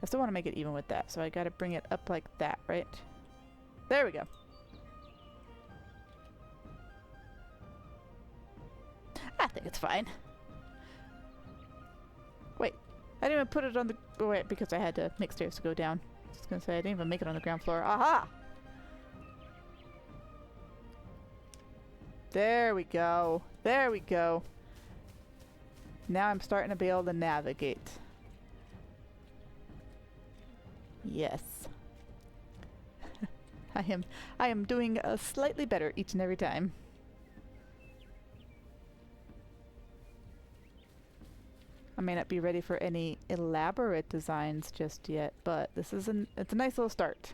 I still want to make it even with that, so I gotta bring it up like that, right? There we go. I think it's fine. Wait, I didn't even put it on the... Oh, wait, because I had to make stairs to go down. I was gonna say, I didn't even make it on the ground floor. Aha! There we go. There we go. Now I'm starting to be able to navigate. Yes. I am doing slightly better each and every time. I may not be ready for any elaborate designs just yet, but this is it's a nice little start.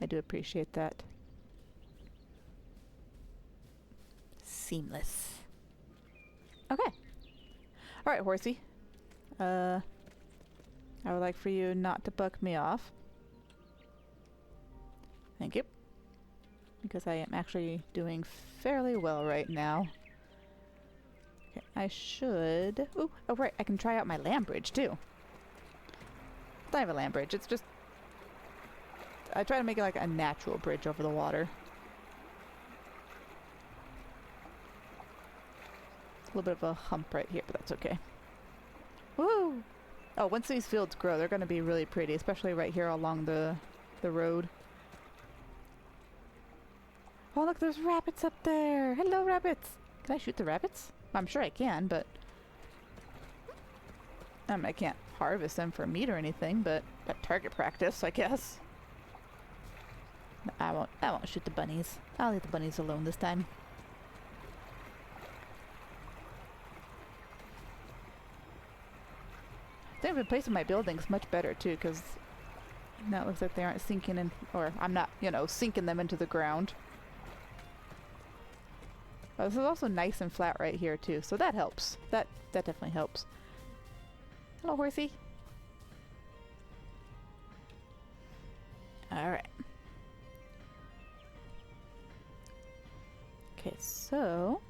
I do appreciate that. Seamless. Okay. Alright, horsey. I would like for you not to buck me off. Thank you. Because I am actually doing fairly well right now. Okay, I should... Ooh, oh right, I can try out my land bridge too. It's not even a land bridge, it's just... I try to make it like a natural bridge over the water. A little bit of a hump right here, but that's okay. Woo! Oh, once these fields grow, they're going to be really pretty, especially right here along the road. Oh, look, there's rabbits up there! Hello, rabbits! Can I shoot the rabbits? I'm sure I can, but... I can't harvest them for meat or anything, but target practice, I guess. I won't shoot the bunnies. I'll leave the bunnies alone this time. I think I've been placing my buildings much better too, because now it looks like they aren't sinking in, or I'm not, you know, sinking them into the ground. Oh, this is also nice and flat right here too, so that helps. That definitely helps. Hello, horsey. Alright. Okay, so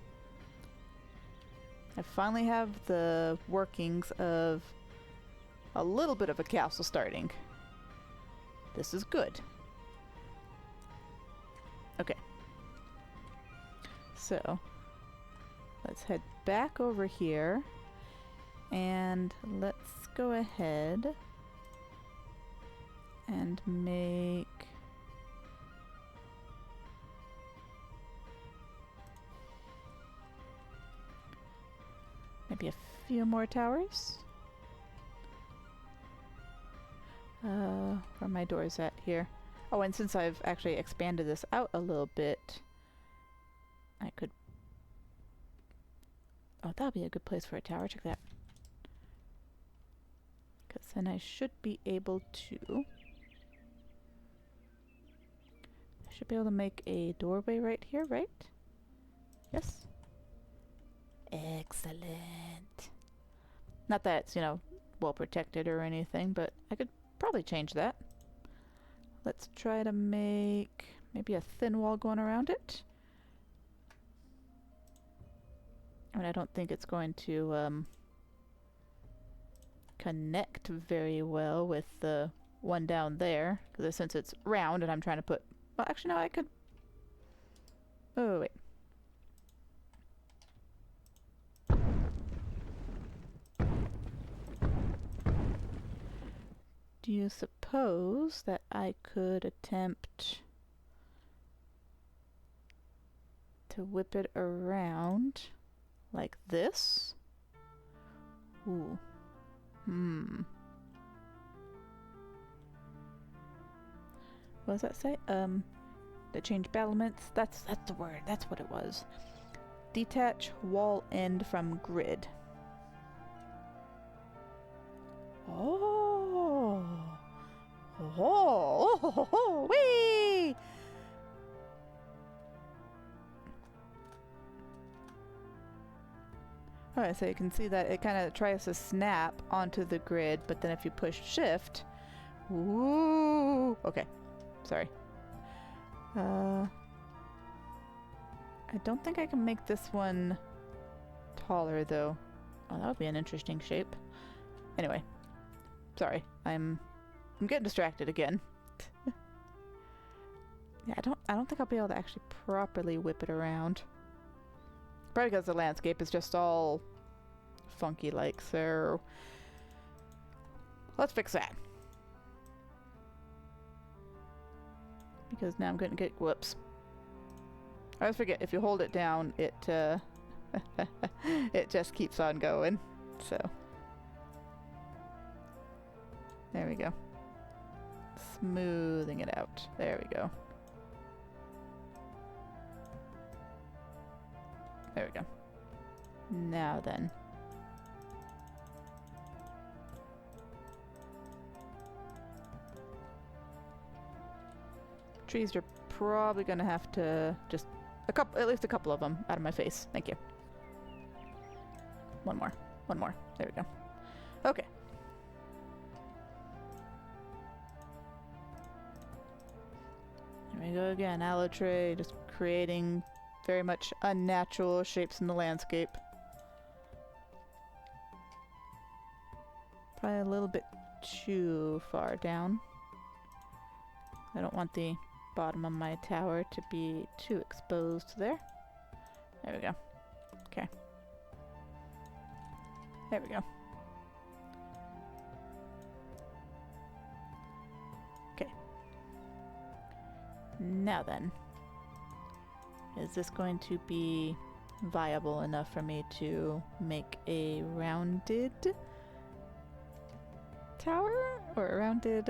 I finally have the workings of a little bit of a castle starting. This is good. Okay. So, let's head back over here and let's go ahead and make maybe a few more towers. Where are my doors at here? Oh, and since I've actually expanded this out a little bit, I could... Oh, that'll be a good place for a tower. Check that. Because then I should be able to... I should be able to make a doorway right here, right? Yes? Excellent. Not that it's, you know, well protected or anything, but I could probably change that. Let's try to make maybe a thin wall going around it. I mean, I don't think it's going to connect very well with the one down there, because since it's round and I'm trying to put... Well, actually, no, I could... Oh, wait. Do you suppose that I could attempt to whip it around like this? Ooh. What does that say? To change battlements. That's the word. That's what it was. Detach wall end from grid. Oh. Oh. Whee! Alright, so you can see that it kind of tries to snap onto the grid, but then if you push shift... Ooh! Okay. Sorry. I don't think I can make this one taller, though. Oh, that would be an interesting shape. Anyway. Sorry. I'm getting distracted again. Yeah, I don't think I'll be able to actually properly whip it around. Probably because the landscape is just all funky like, so let's fix that. Because now I'm going to get... Whoops. I always forget, if you hold it down, it it just keeps on going. So. There we go. Smoothing it out. There we go. There we go. Now then. Trees are probably gonna have to just at least a couple of them out of my face. Thank you. One more. One more. There we go. Okay. Here we go again. Alatrye just creating very much unnatural shapes in the landscape. Probably a little bit too far down. I don't want the bottom of my tower to be too exposed there. There we go. Okay. There we go. Okay. Now then. Is this going to be viable enough for me to make a rounded tower? Or a rounded,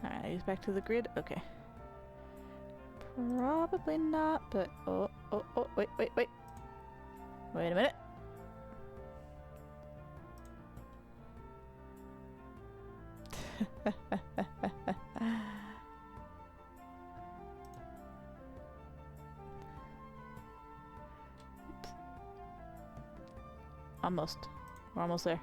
Alright, use back to the grid? Okay. Probably not, but... Oh, wait. Wait a minute. Almost. We're almost there.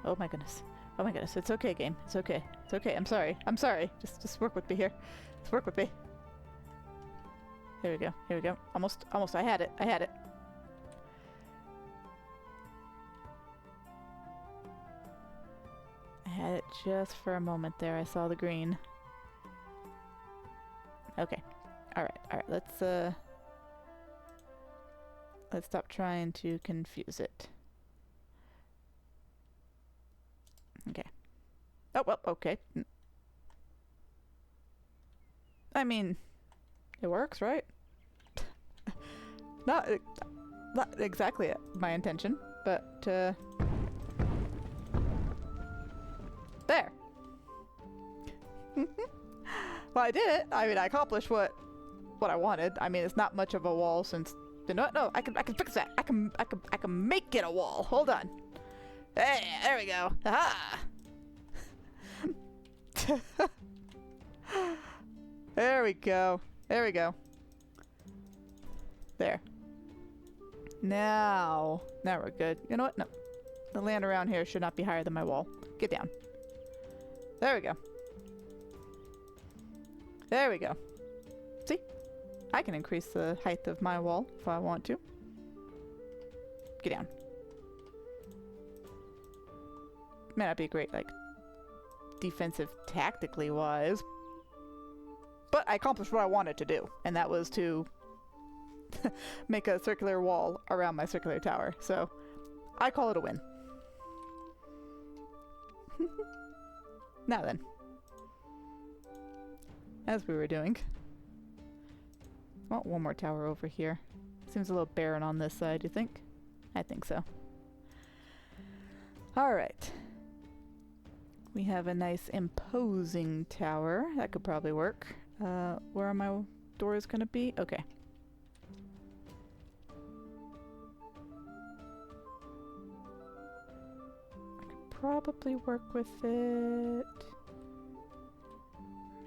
Oh my goodness. Oh my goodness. It's okay, game. It's okay. It's okay. I'm sorry. I'm sorry. Just work with me here. Just work with me. Here we go. Here we go. Almost. I had it. I had it. I had it just for a moment there. I saw the green. Okay. Alright. Alright. Let's stop trying to confuse it. Okay. Oh, well, okay. I mean, it works, right? Not, not exactly my intention, but, there. Well, I did it. I mean, I accomplished what I wanted. I mean, it's not much of a wall since... You know what? No, I can fix that. I can make it a wall. Hold on. Hey, there we go. Aha! There we go. There we go. There. Now we're good. You know what? No. The land around here should not be higher than my wall. Get down. There we go. There we go. See? I can increase the height of my wall if I want to. Get down. May not be great, like, defensive tactically wise, but I accomplished what I wanted to do, and that was to make a circular wall around my circular tower. So I call it a win. Now then, as we were doing, I want one more tower over here. Seems a little barren on this side, you think? I think so. Alright. We have a nice imposing tower. That could probably work. Where are my doors gonna be? Okay. I could probably work with it.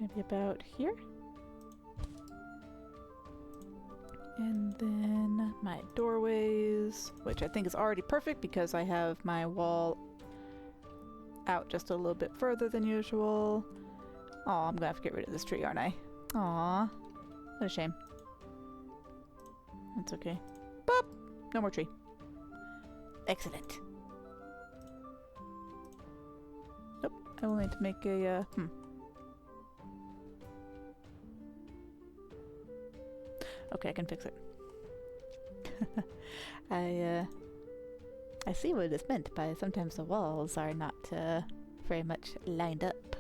Maybe about here. And then my doorways, which I think is already perfect because I have my wall out just a little bit further than usual. Oh, I'm gonna have to get rid of this tree, aren't I? Aw, what a shame. That's okay. Boop! No more tree. Excellent. Nope, I will need to make a, Okay, I can fix it. I see what is meant by sometimes the walls are not very much lined up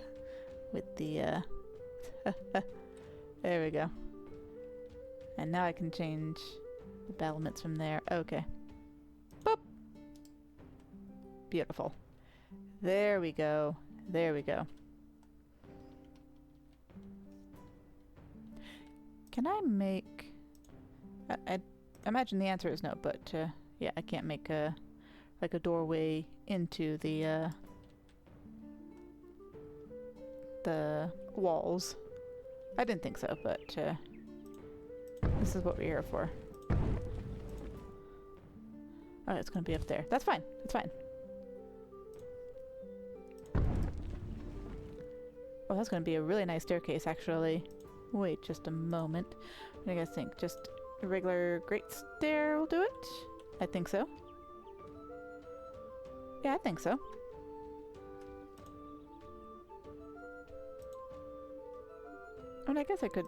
with the there we go. And now I can change the battlements from there. Okay. Boop. Beautiful. There we go. There we go. Can I make... I imagine the answer is no, but yeah, I can't make a doorway into the walls. I didn't think so, but this is what we're here for. Oh, it's gonna be up there. That's fine. That's fine. Oh, that's gonna be a really nice staircase, actually. Wait just a moment. What do you guys think? Just a regular great stair will do it? I think so. Yeah, I think so. I mean, I guess I could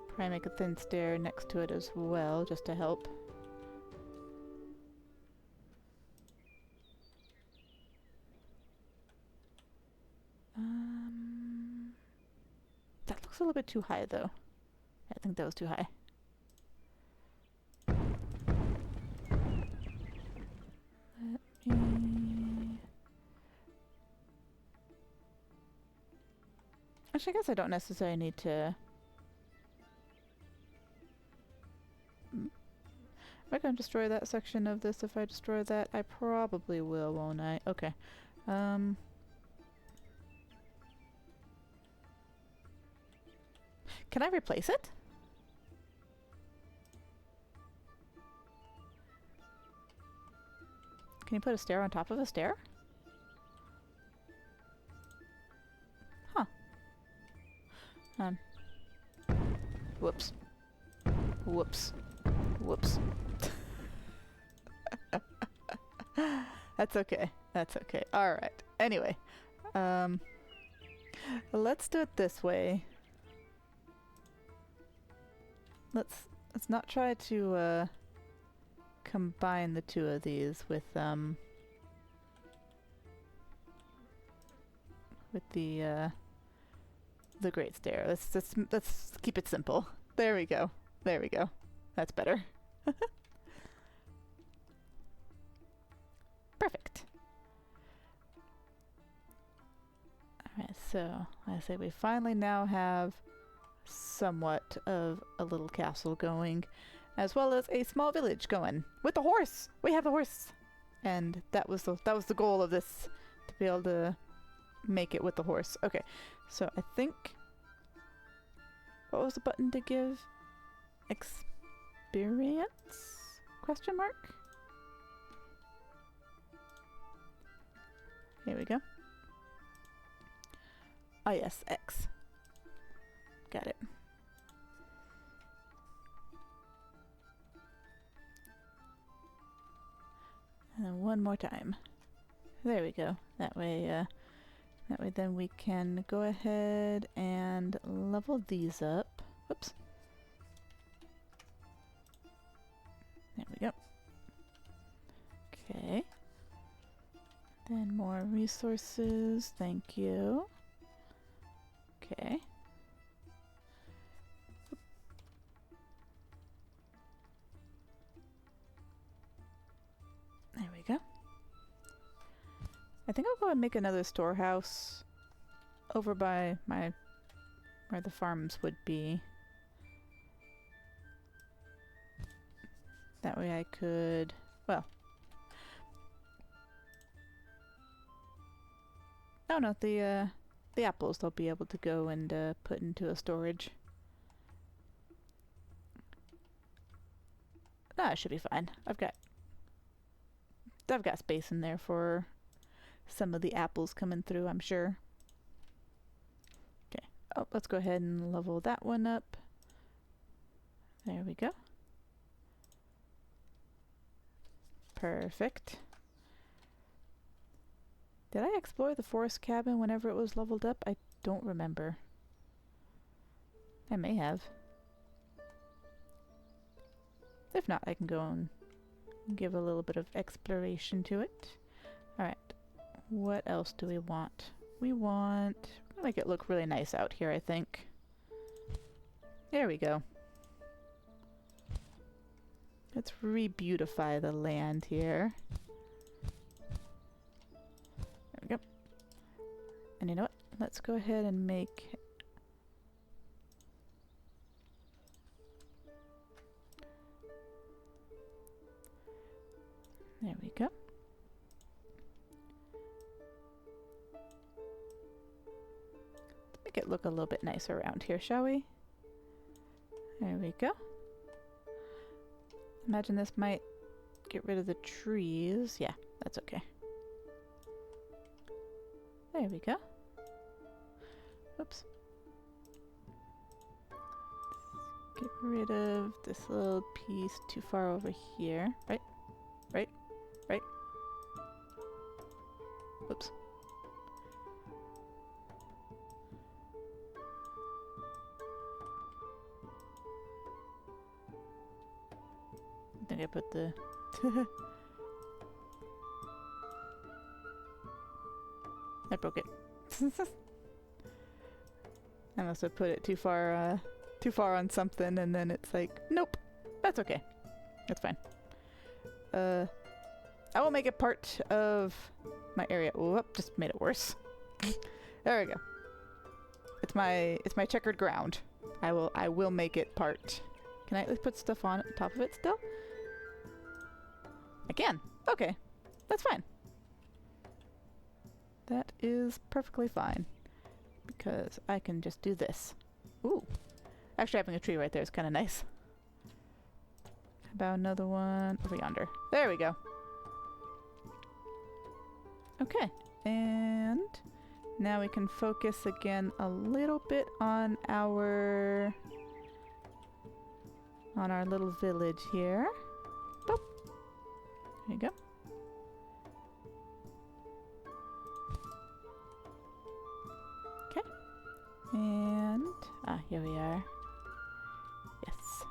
probably make a thin stair next to it as well, just to help. That looks a little bit too high, though. I think that was too high. Let me... Actually, I guess I don't necessarily need to... Am I going to destroy that section of this if I destroy that? I probably will, won't I? Okay. Can I replace it? Can you put a stair on top of a stair? Huh. Whoops. Whoops. Whoops. That's okay. That's okay. Alright. Anyway. Let's do it this way. Let's not try to combine the two of these with the great stair. Let's keep it simple. There we go. There we go. That's better. Perfect. Alright, so I say we finally now have somewhat of a little castle going, as well as a small village going with the horse. We have the horse, and that was the goal of this, to be able to make it with the horse. Okay, so I think, what was the button to give? Experience? Question mark? Here we go. Oh yes, X. Got it. And then one more time. There we go. That way then we can go ahead and level these up. Whoops. There we go. Okay. Then more resources. Thank you. Okay. There we go. I think I'll go and make another storehouse over by where the farms would be. That way I could, well, oh no, the apples they'll be able to go and put into a storage. That should be fine. I've got space in there for some of the apples coming through, I'm sure. Okay. Oh, let's go ahead and level that one up. There we go. Perfect. Did I explore the forest cabin whenever it was leveled up? I don't remember. I may have. If not, I can go and give a little bit of exploration to it. Alright. What else do we want? We want... we'll make it look really nice out here, I think. There we go. Let's re-beautify the land here. There we go. And you know what? Let's go ahead and make... there we go. Let's make it look a little bit nicer around here, shall we? There we go. Imagine this might get rid of the trees. Yeah, that's okay. There we go. Oops. Get rid of this little piece too far over here. Right? Right? Right? Whoops. I think I put the... I broke it. I must have put it too far on something, and then it's like, nope, that's okay. That's fine. I will make it part of my area. Whoop, just made it worse. There we go. It's my checkered ground. I will make it part. Can I at least put stuff on top of it still? I can. Okay. That's fine. That is perfectly fine. Because I can just do this. Ooh. Actually having a tree right there is kind of nice. How about another one over yonder? There we go. Okay. And now we can focus again a little bit on our little village here. Boop. There you go. Okay. And here we are. Yes.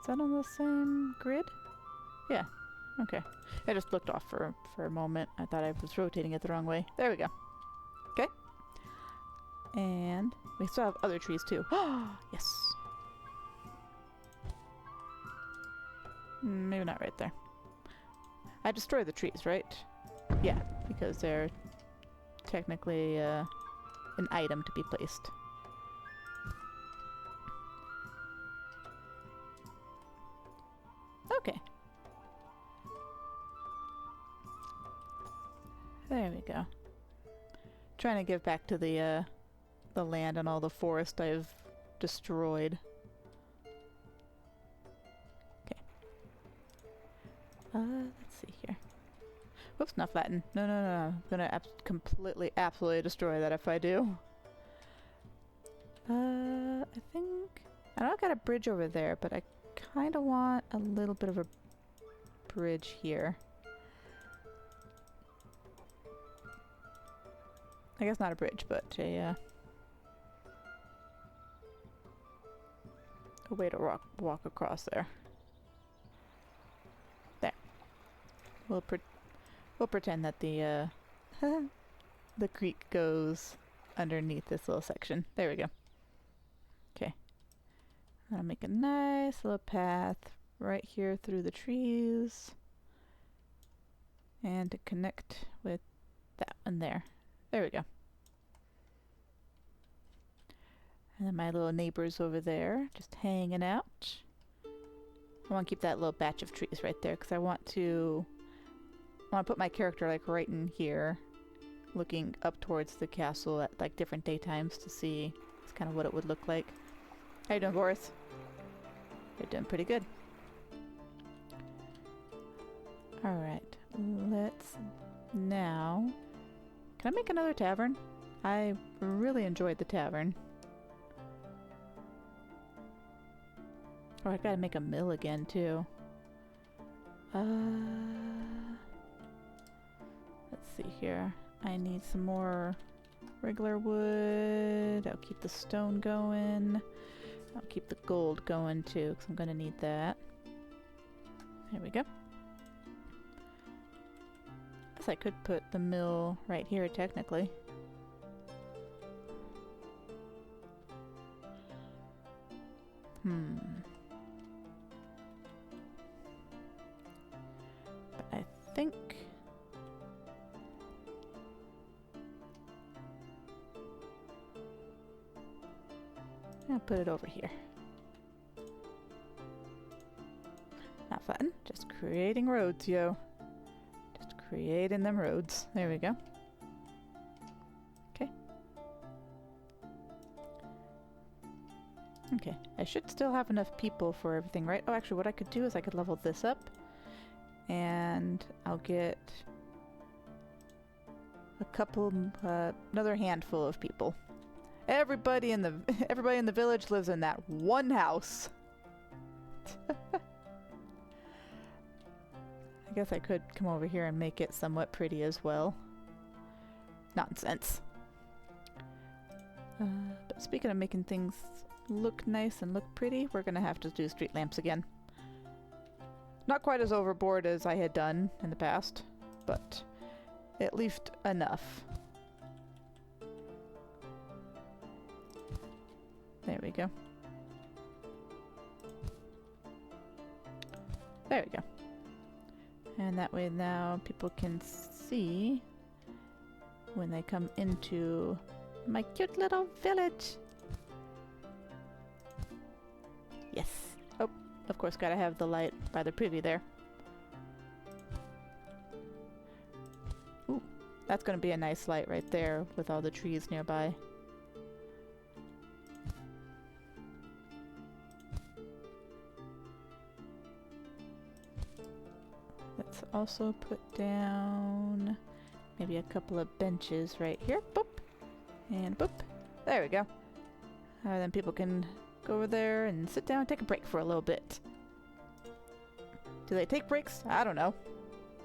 Is that on the same grid? Yeah. Okay. I just looked off for a moment. I thought I was rotating it the wrong way. There we go. Okay. And we still have other trees too. Yes. Maybe not right there. I destroyed the trees, right? Yeah, because they're technically an item to be placed. Okay. There we go. Trying to give back to the land and all the forest I've destroyed. Okay. Let's see here. Whoops, not flatten. No, no, no, no. I'm gonna completely, absolutely destroy that if I do. I think... I know I got a bridge over there, but I kind of want a little bit of a bridge here. I guess not a bridge, but a way to walk across there. There. We'll pretend that the the creek goes underneath this little section. There we go. Okay. I'll make a nice little path right here through the trees. And to connect with that one there. There we go. And then my little neighbors over there, just hanging out. I want to keep that little batch of trees right there, because I want to put my character like right in here, looking up towards the castle at like different daytimes to see kind of what it would look like. How you doing, Boris? You're doing pretty good. Alright, let's now... Can I make another tavern? I really enjoyed the tavern. Oh, I gotta make a mill again, too. Let's see here. I need some more regular wood. I'll keep the stone going. I'll keep the gold going, too, because I'm gonna need that. There we go. Guess I could put the mill right here, technically. But I think... I'll put it over here. Not flatten, just creating roads, yo. Just creating them roads. There we go. Okay. Okay, I should still have enough people for everything, right? Oh, actually, what I could do is I could level this up. And I'll get a couple, another handful of people. Everybody in the village lives in that one house. I guess I could come over here and make it somewhat pretty as well. Nonsense. But speaking of making things look nice and look pretty, we're gonna have to do street lamps again. Not quite as overboard as I had done in the past, but at least enough. There we go. There we go. And that way now people can see when they come into my cute little village. Yes. Oh, of course, gotta have the light by the privy there. Ooh, that's gonna be a nice light right there with all the trees nearby. Let's also put down maybe a couple of benches right here. Boop. And boop. There we go. Then people can go over there and sit down and take a break for a little bit. Do they take breaks? I don't know.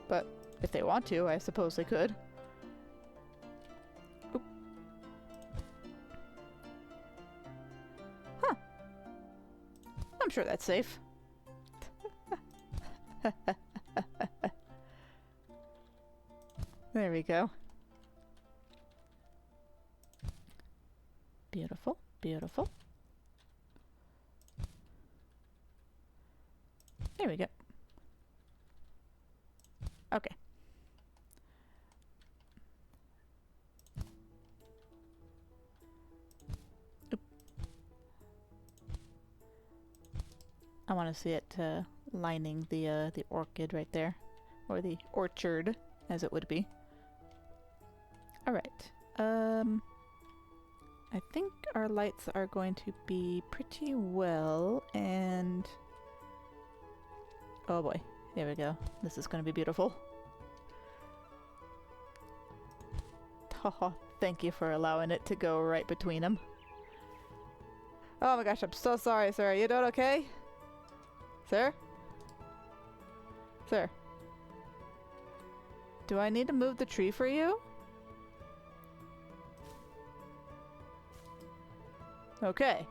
But if they want to, I suppose they could. Oop. Huh. I'm sure that's safe. There we go. Beautiful, beautiful. There we go. Okay. Oop. I want to see it lining the orchid right there, or the orchard, as it would be. All right. I think our lights are going to be pretty well, and oh boy, there we go. This is going to be beautiful. Oh, thank you for allowing it to go right between them. Oh my gosh, I'm so sorry, sir. Are you doing okay? Sir? Sir? Do I need to move the tree for you? Okay.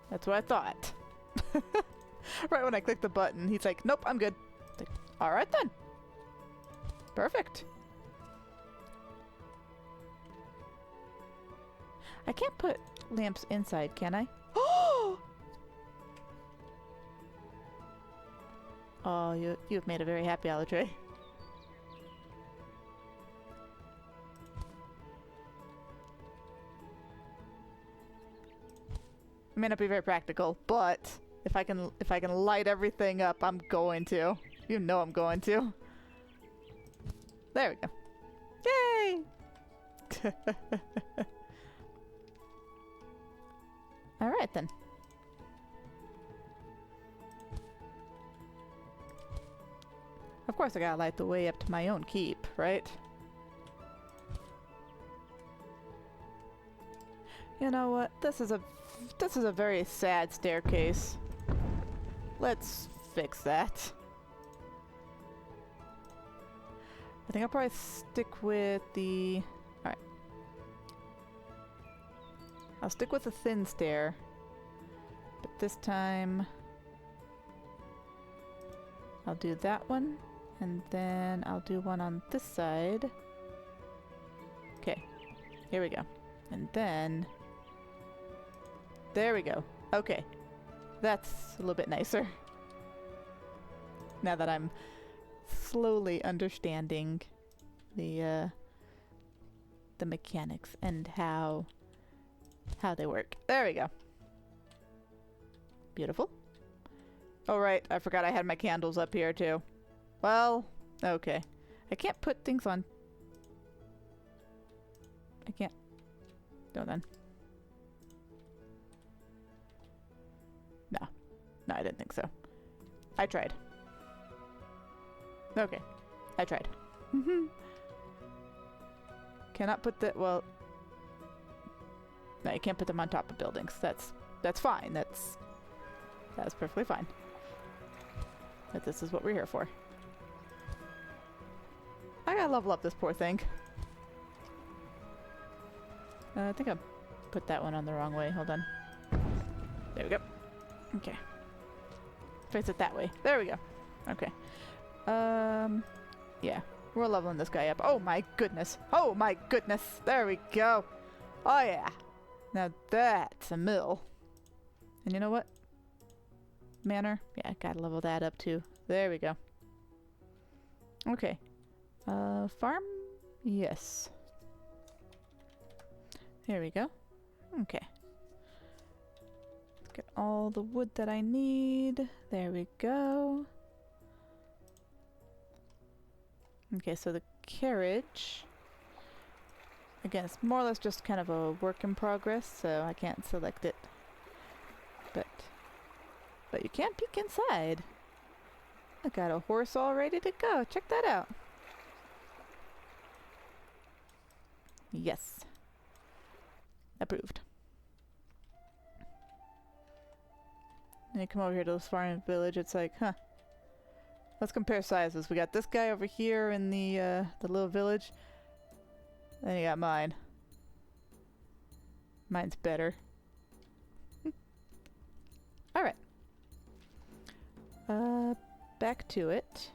That's what I thought. Right when I clicked the button, he's like, nope, I'm good. Like, alright then. Perfect. I can't put lamps inside, can I? Oh, you've made a very happy Alatrye. It may not be very practical, but if I can light everything up, I'm going to. You know I'm going to. There we go. Yay! Alright then. Of course I gotta light the way up to my own keep, right? You know what? This is a very sad staircase. Let's fix that. I think I'll probably stick with the... Alright. I'll stick with the thin stair. But this time... I'll do that one. And then I'll do one on this side. Okay. Here we go. And then... There we go. Okay. That's a little bit nicer. Now that I'm slowly understanding the mechanics and how they work. There we go. Beautiful. Oh right, I forgot I had my candles up here too. Well, okay. I can't put things on. I can't. No then. No, I didn't think so. I tried. Okay. I tried. Cannot put the... Well... No, you can't put them on top of buildings. That's fine. That's perfectly fine. But this is what we're here for. I gotta level up this poor thing. I think I put that one on the wrong way. Hold on. There we go. Okay. Face it that way. There we go. Okay. Yeah. We're leveling this guy up. Oh my goodness. Oh my goodness. There we go. Oh yeah. Now that's a mill. And you know what? Manor. Yeah, gotta level that up too. There we go. Okay. Farm? Yes. There we go. Okay. Get all the wood that I need. There we go. Okay, so the carriage. Again, it's more or less just kind of a work in progress, so I can't select it. But you can peek inside. I got a horse all ready to go. Check that out. Yes. Approved. And you come over here to this farming village, it's like, huh. Let's compare sizes. We got this guy over here in the little village. Then you got mine. Mine's better. Alright. Back to it.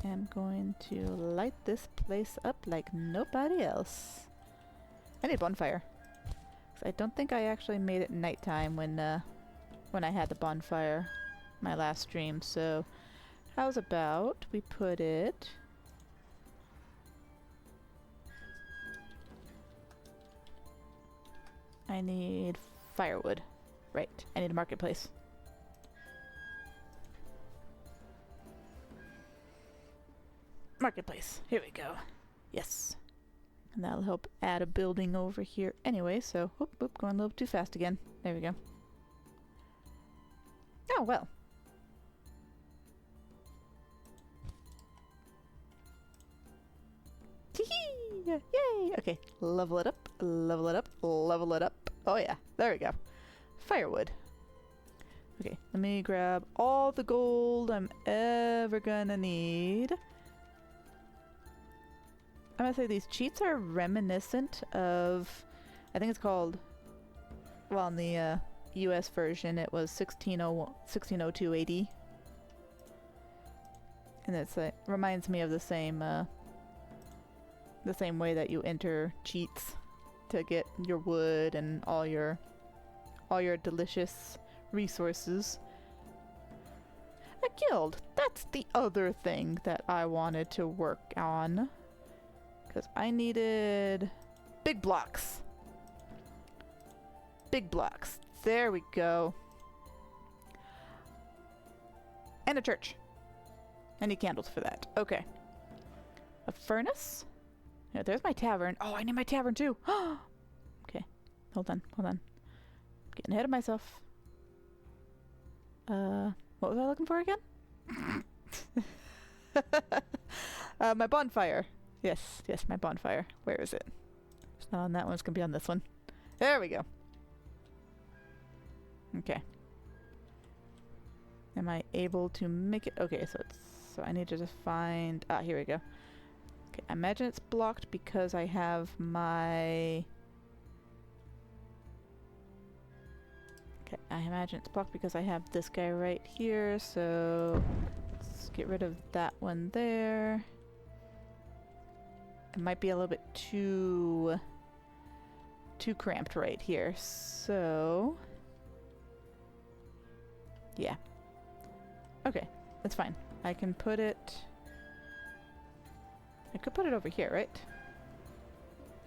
am going to light this place up like nobody else. I need a bonfire. 'Cause I don't think I actually made it nighttime when I had the bonfire my last stream, so how's about we put it... I need firewood. Right, I need a marketplace. Marketplace, here we go. Yes. And that'll help add a building over here anyway, so whoop, whoop, going a little too fast again. There we go. Oh, well. Tee-hee! Yay! Okay, level it up, level it up, level it up. Oh yeah, there we go. Firewood. Okay, let me grab all the gold I'm ever gonna need. I'm gonna say these cheats are reminiscent of, I think it's called, well, in the US version it was 1602 AD. And it's reminds me of the same way that you enter cheats to get your wood and all your delicious resources. A guild! That's the other thing that I wanted to work on. Because I needed big blocks. Big blocks. There we go. And a church. I need candles for that. Okay. A furnace? Yeah, there's my tavern. Oh, I need my tavern too. Okay. Hold on. Hold on. Getting ahead of myself. What was I looking for again? My bonfire. Yes, yes, my bonfire. Where is it? It's not on that one. It's gonna be on this one. There we go. Okay. Am I able to make it? Okay, so I need to just find... Ah, here we go. Okay, I imagine it's blocked because I have my... Okay, I imagine it's blocked because I have this guy right here, so... Let's get rid of that one there. It might be a little bit too cramped right here, so... Yeah. Okay, that's fine. I can put it... I could put it over here, right?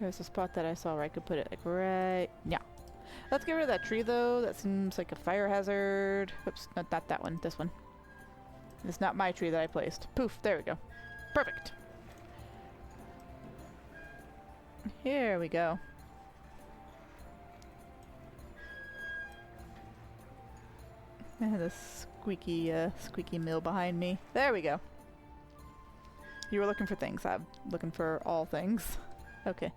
There's a spot that I saw where I could put it, like, right... Yeah. Let's get rid of that tree, though. That seems like a fire hazard. Oops, not that one. This one. It's not my tree that I placed. Poof, there we go. Perfect. Here we go. The squeaky mill behind me. There we go. You were looking for things. I'm looking for all things. Okay.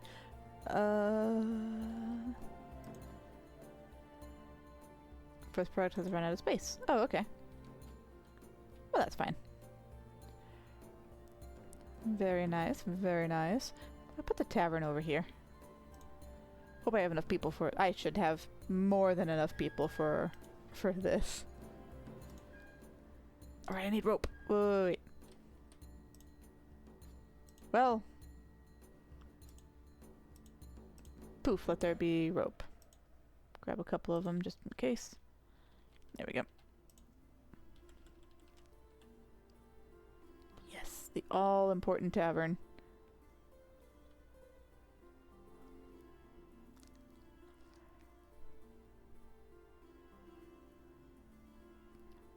First product has run out of space. Oh, okay. Well, that's fine. Very nice, very nice. I'll put the tavern over here. Hope I have enough people for it. I should have more than enough people for this. Alright, I need rope. Wait. Well. Poof, let there be rope. Grab a couple of them just in case. There we go. Yes, the all-important tavern.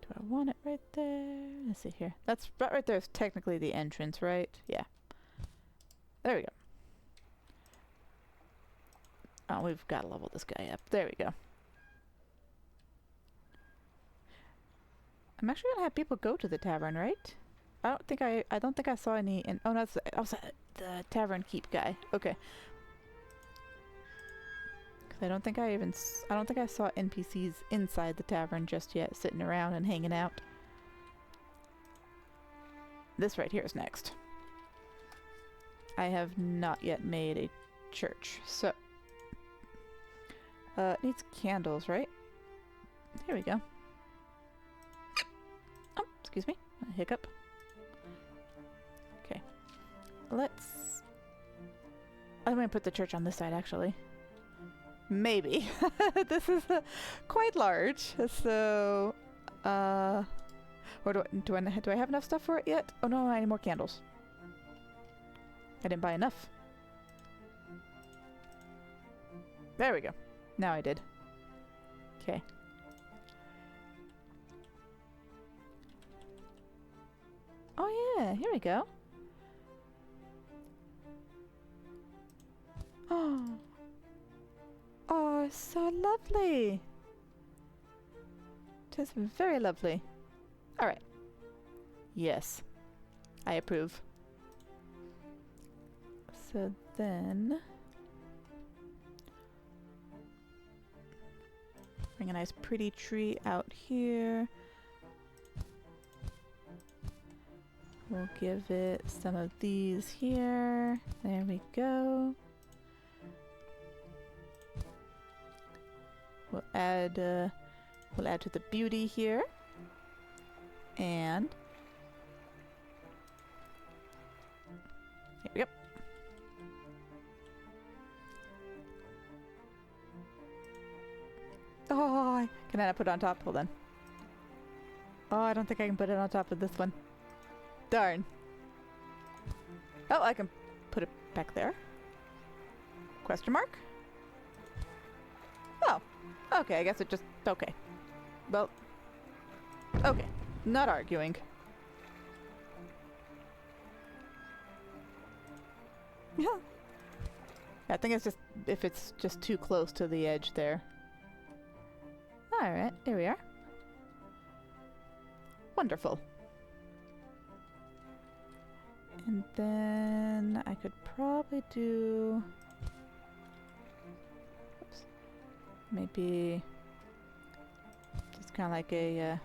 Do I want it right there? Let's see here. That's right there is technically the entrance, right? Yeah. There we go. Oh, we've got to level this guy up. There we go. I'm actually gonna have people go to the tavern, right? I don't think I saw any in... Oh, no, that's the tavern keep guy. Okay. 'Cause I don't think I saw NPCs inside the tavern just yet, sitting around and hanging out. This right here is next. I have not yet made a church, so... it needs candles, right? Here we go. Oh, excuse me. A hiccup. let's... I'm going to put the church on this side, actually. Maybe. This is quite large, so... Or do I have enough stuff for it yet? Oh no, I need more candles. I didn't buy enough. There we go. Now I did. Okay. Oh yeah, here we go. Oh. Oh, so lovely. Just very lovely. Alright. Yes. I approve. So then... bring a nice pretty tree out here. We'll give it some of these here. There we go. We'll add to the beauty here. And here we go. Oh, can I not put it on top? Hold on. Oh, I don't think I can put it on top of this one. Darn. Oh, I can put it back there. Question mark? Oh. Okay, I guess it just... okay. Well... okay. Not arguing. Yeah. I think it's just... if it's just too close to the edge there. Alright, here we are. Wonderful. And then I could probably do... oops. Maybe... just kind of like a...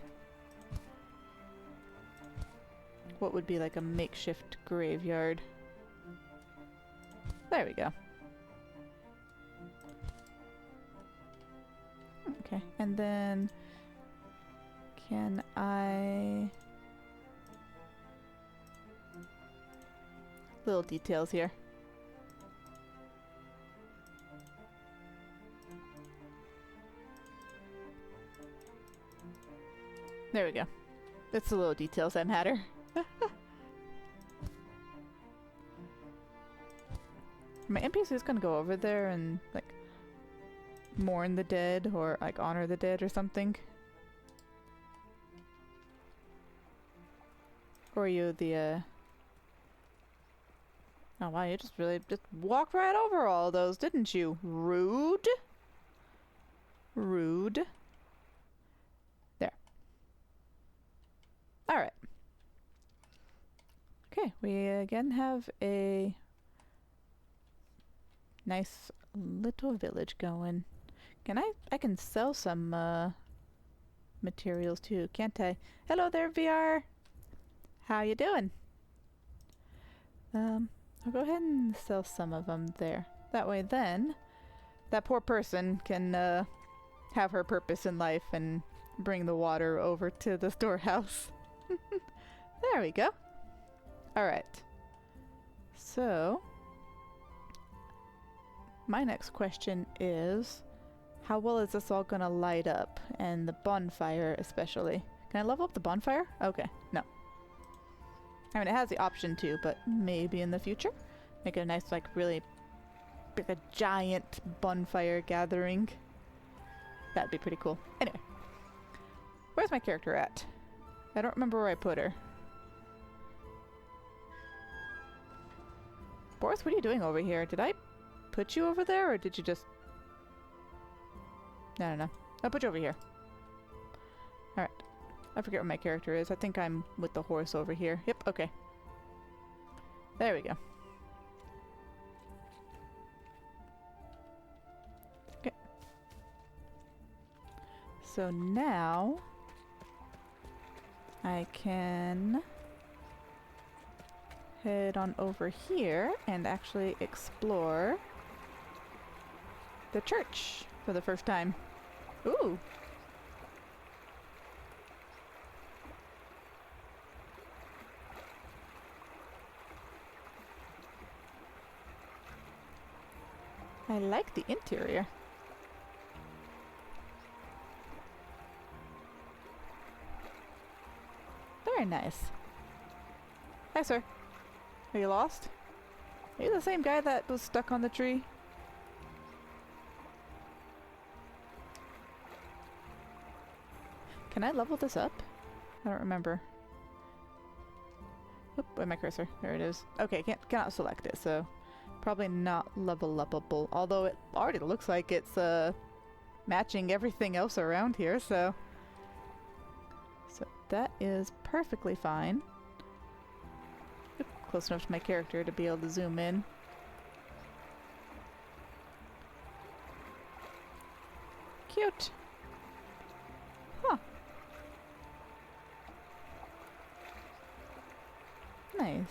what would be like a makeshift graveyard. There we go. Okay, and then can I... little details here. There we go. That's the little details that matter. My NPC is gonna go over there and like mourn the dead or like honor the dead or something. Or are you the oh wow, you just really just walked right over all those, didn't you? Rude. Rude. There. Alright. Okay, we again have a nice little village going. Can I can sell some materials too, can't I? Hello there, VR. How you doing? I'll go ahead and sell some of them there. That way then, that poor person can have her purpose in life and bring the water over to the storehouse. There we go. Alright. So, my next question is, how well is this all gonna light up? And the bonfire especially. Can I level up the bonfire? Okay, no. I mean, it has the option to, but maybe in the future. Make it a nice, like, really, like a giant bonfire gathering. That'd be pretty cool. Anyway. Where's my character at? I don't remember where I put her. Boris, what are you doing over here? Did I put you over there, or did you just... No. I'll put you over here. Alright. I forget where my character is. I think I'm with the horse over here. Yep, okay. There we go. Okay. So now I can head on over here and actually explore the church for the first time. Ooh! I like the interior. Very nice. Hi, sir. Are you lost? Are you the same guy that was stuck on the tree? Can I level this up? I don't remember. Oop, where's my cursor? There it is. Okay, cannot select it, so probably not level upable. Although it already looks like it's matching everything else around here, so that is perfectly fine. Oop, close enough to my character to be able to zoom in. Cute. Huh. Nice.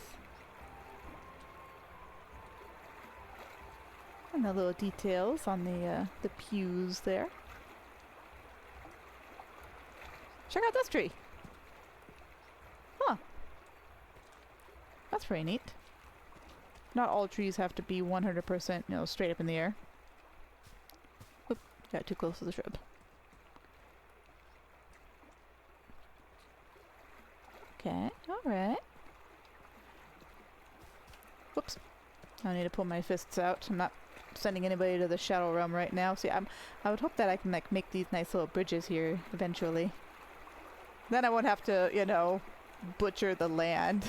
And the little details on the pews there. Check out this tree. Huh. That's pretty neat. Not all trees have to be 100%, you know, straight up in the air. Oop, got too close to the shrub. Okay, alright. Whoops. I need to pull my fists out. I'm not sending anybody to the Shadow Realm right now. See, I would hope that I can like make these nice little bridges here eventually. Then I won't have to, you know, butcher the land.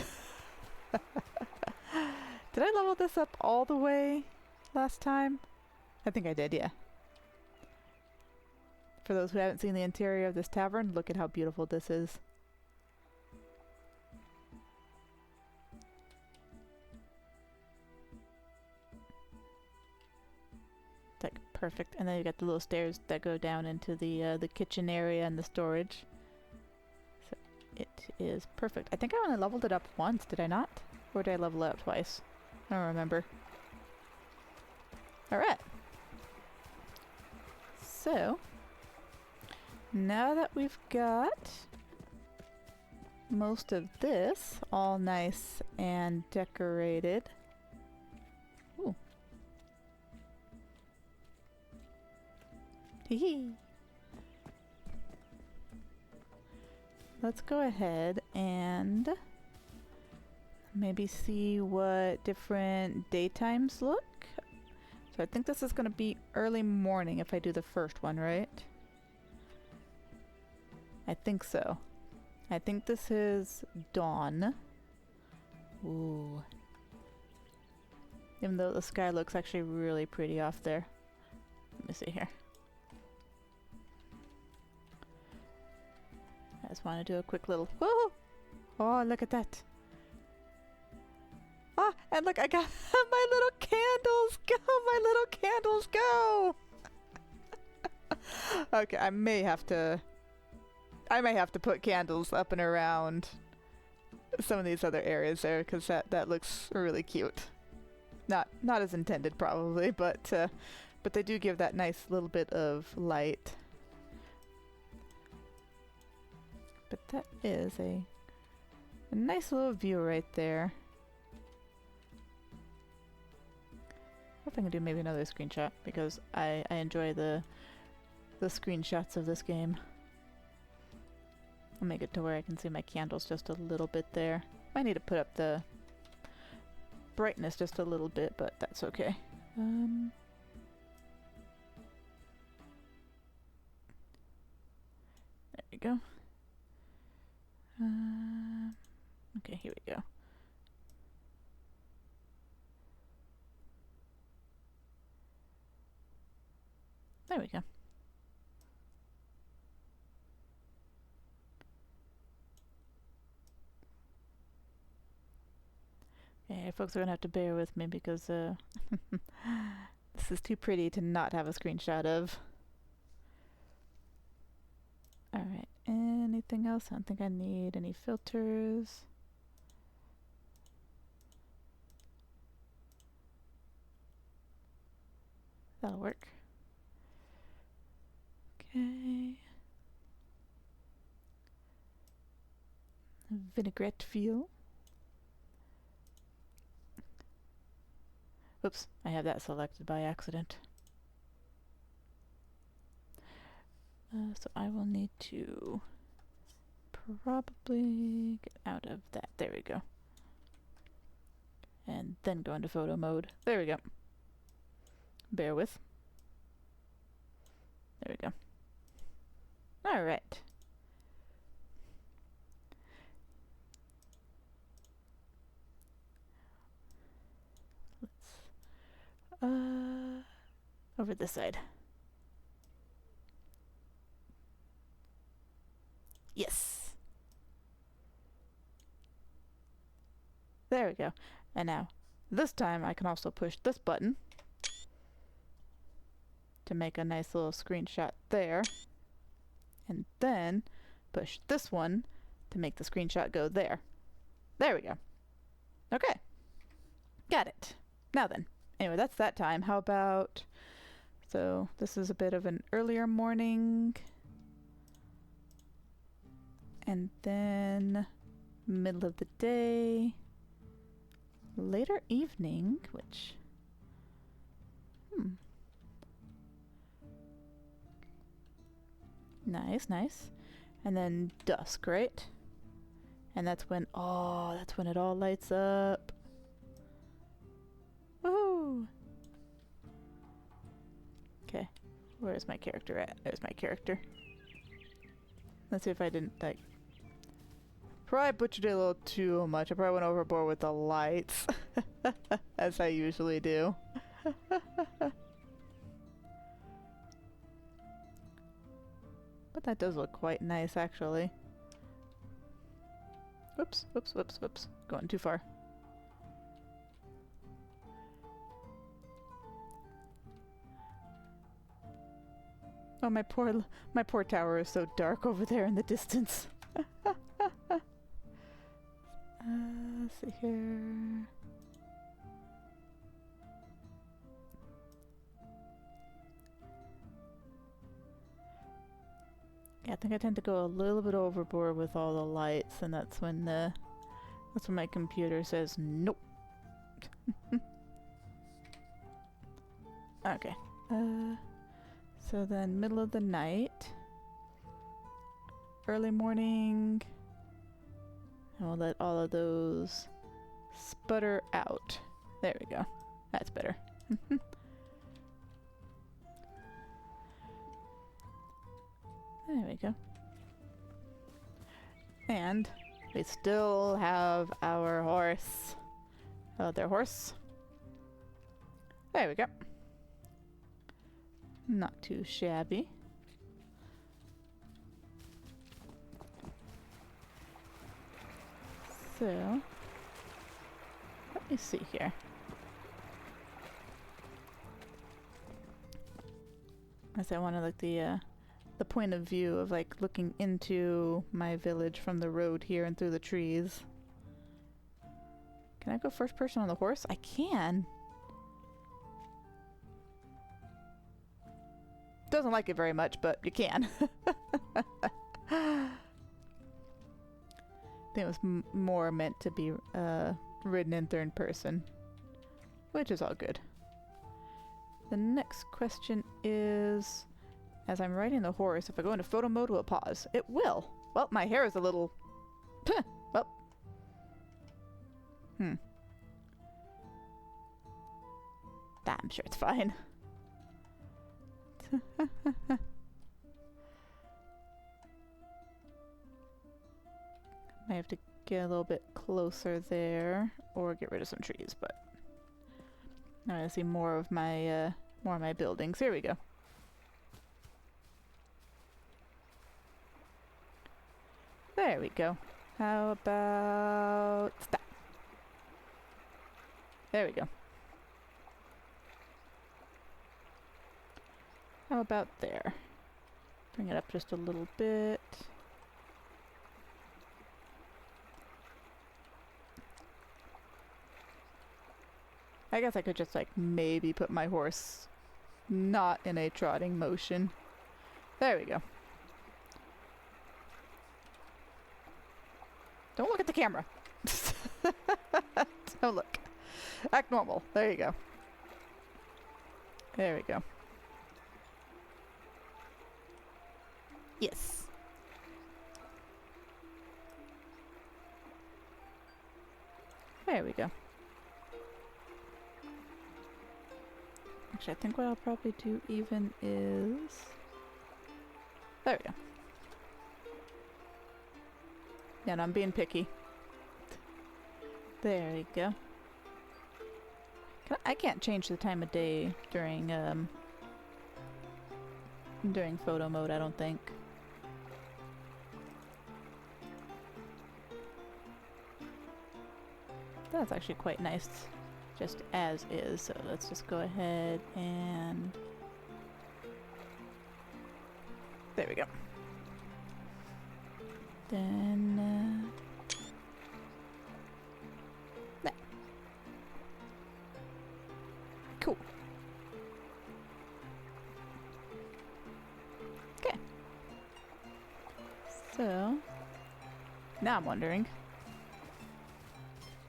Did I level this up all the way last time? I think I did, yeah. For those who haven't seen the interior of this tavern, look at how beautiful this is. Like perfect. And then you got the little stairs that go down into the kitchen area and the storage. So it is perfect. I think I only leveled it up once, did I not? Or did I level it up twice? I don't remember. Alright. So now that we've got most of this all nice and decorated. Ooh. Hee. Let's go ahead and maybe see what different daytimes look. So I think this is going to be early morning if I do the first one, right? I think so. I think this is dawn. Ooh. Even though the sky looks actually really pretty off there. Let me see here. I just want to do a quick little whoa! Oh, look at that. Ah, and look, I got my little candles. Go, my little candles, go! Okay, I may have to put candles up and around some of these other areas there, because that looks really cute. Not as intended probably, but they do give that nice little bit of light. But that is a nice little view right there. I hope I can do maybe another screenshot, because I enjoy the screenshots of this game. I'll make it to where I can see my candles just a little bit there. Might need to put up the brightness just a little bit, but that's okay. There we go. Okay, here we go. There we go. Okay, folks are gonna have to bear with me because this is too pretty to not have a screenshot of. Alright, anything else? I don't think I need any filters. That'll work. Okay. Vinaigrette feel. Oops, I have that selected by accident. So I will need to probably get out of that. There we go. And then go into photo mode. There we go. Bear with. There we go. Alright. Let's over this side. Yes. There we go. And now, this time I can also push this button to make a nice little screenshot there. And then push this one to make the screenshot go there. There we go. Okay. Got it. Now then. Anyway, that's that time. How about... So, this is a bit of an earlier morning. And then middle of the day. Later evening, which... Nice, nice. And then dusk, right? And that's when, oh, that's when it all lights up. Woohoo! Okay, where's my character at? There's my character. Let's see if I didn't, like... Probably butchered it a little too much. I probably went overboard with the lights. As I usually do. But that does look quite nice, actually. Whoops, whoops, whoops, whoops. Going too far. Oh, my poor tower is so dark over there in the distance. Let's see here. Yeah, I think I tend to go a little bit overboard with all the lights, and that's when my computer says nope. Okay. So then middle of the night, early morning, and we'll let all of those sputter out. There we go. That's better. There we go. And we still have our horse. Other horse. There we go. Not too shabby. So, let me see here. As I want to look the point of view of like looking into my village from the road here and through the trees. Can I go first person on the horse? I can. Doesn't like it very much, but you can. I think it was more meant to be ridden in third person, which is all good. The next question is, as I'm riding the horse, if I go into photo mode, will it pause? It will. Well, my hair is a little... well. I'm sure it's fine. I have to get a little bit closer there, or get rid of some trees, but I want to see more of my buildings. Here we go. There we go. How about that? There we go. How about there? Bring it up just a little bit. I guess I could just like maybe put my horse not in a trotting motion. There we go. Don't look at the camera. Don't look. Act normal. There you go. There we go. Yes. There we go. Actually, I think what I'll probably do even is... There we go. Yeah, no, I'm being picky. There we go. I can't change the time of day during photo mode, I don't think. That's actually quite nice, just as is. So let's just go ahead and... There we go. Then, there. Cool. Okay. So, now I'm wondering.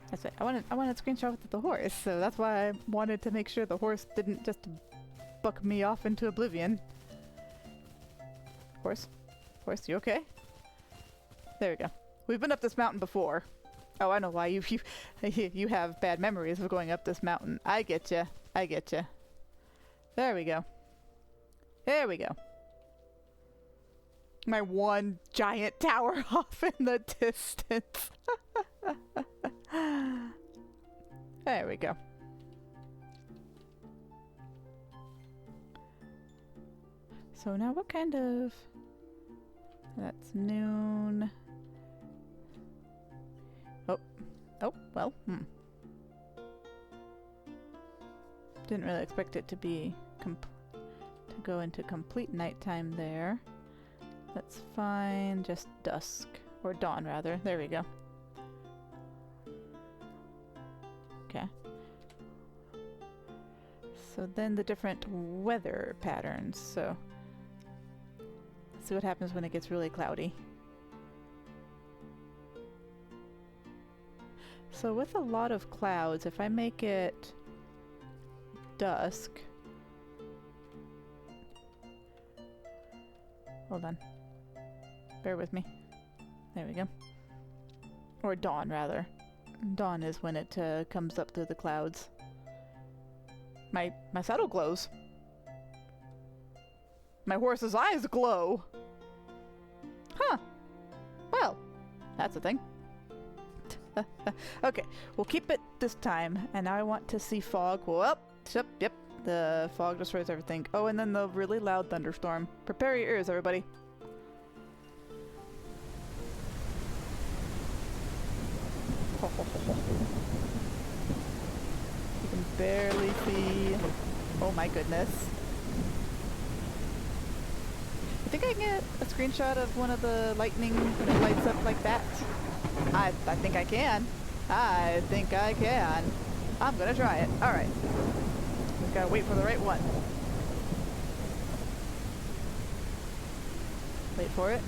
That's it. I wanted to screenshot with the horse, so that's why I wanted to make sure the horse didn't just buck me off into oblivion. Horse? Horse, you okay? There we go. We've been up this mountain before. Oh, I know why you have bad memories of going up this mountain. I get you. I get you. There we go. There we go. My one giant tower off in the distance. There we go. So now what kind of... That's noon. Oh, well, Didn't really expect it to be to go into complete nighttime there. That's fine, just dusk. Or dawn, rather. There we go. Okay. So then the different weather patterns, so... Let's see what happens when it gets really cloudy. So with a lot of clouds, if I make it dusk... Hold on. Bear with me. There we go. Or dawn, rather. Dawn is when it comes up through the clouds. My saddle glows. My horse's eyes glow. Huh. Well, that's a thing. Okay, we'll keep it this time. And now I want to see fog. Well, yep. The fog destroys everything. Oh, and then the really loud thunderstorm. Prepare your ears, everybody. You can barely see. Oh my goodness. I think I can get a screenshot of one of the lightning when it lights up like that. I think I can. I think I can. I'm gonna try it. Alright. Just gotta wait for the right one. Wait for it.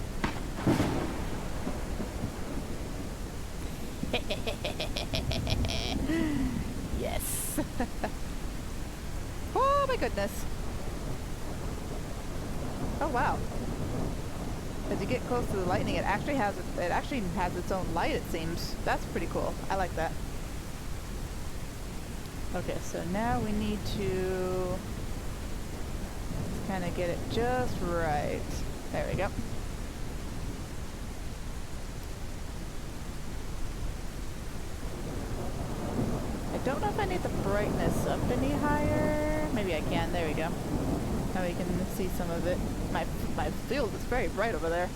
Yes. Oh my goodness. Oh wow. As you get close to the lightning, it actually has its own light, it seems. That's pretty cool. I like that. Okay, so now we need to kind of get it just right. There we go. I don't know if I need the brightness up any higher. Maybe I can. There we go. Now we can see some of it. My field is very bright over there.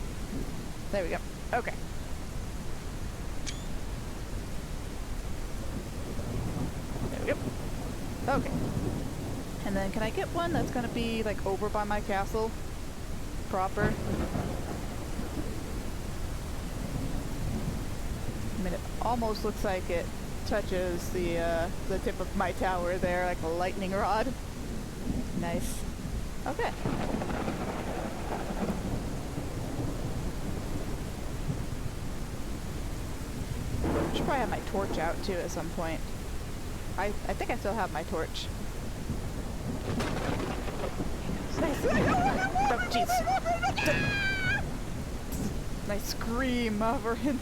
There we go. Okay. There we go. Okay. And then can I get one that's gonna be like over by my castle? Proper. I mean, it almost looks like it touches the tip of my tower there, like a lightning rod. Nice. Okay. Should probably have my torch out too at some point. I think I still have my torch. Oh, jeez. Nice scream over him.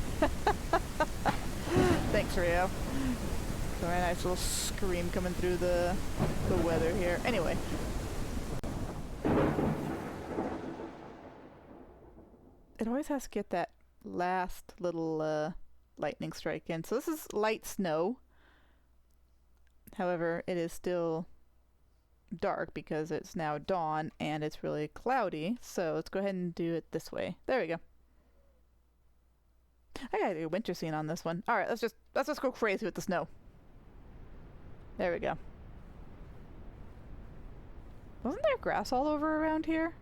Thanks, Rio. So a nice little scream coming through the weather here. Anyway. It always has to get that last little lightning strike in. So this is light snow. However, it is still dark because it's now dawn and it's really cloudy. So let's go ahead and do it this way. There we go. I gotta do a winter scene on this one. Alright, let's just go crazy with the snow. There we go. Wasn't there grass all over around here?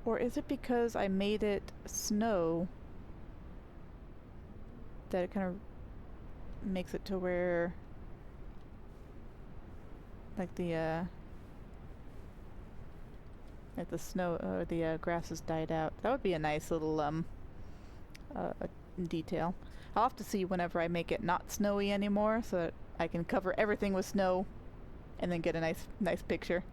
Or is it because I made it snow that it kind of makes it to where like the snow or the grass has died out? That would be a nice little detail. I'll have to see whenever I make it not snowy anymore so that I can cover everything with snow and then get a nice picture.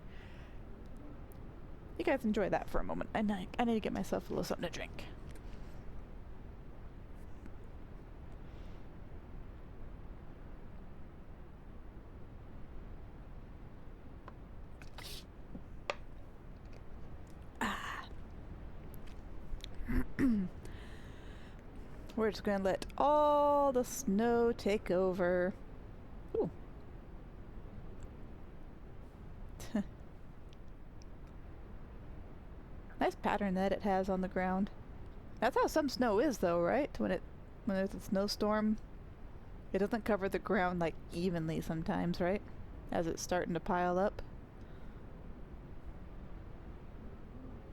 You guys enjoy that for a moment. I need to get myself a little something to drink. We're just gonna let all the snow take over. Ooh. Nice pattern that it has on the ground. That's how some snow is though, right? When there's a snowstorm, it doesn't cover the ground like evenly sometimes, right? As it's starting to pile up.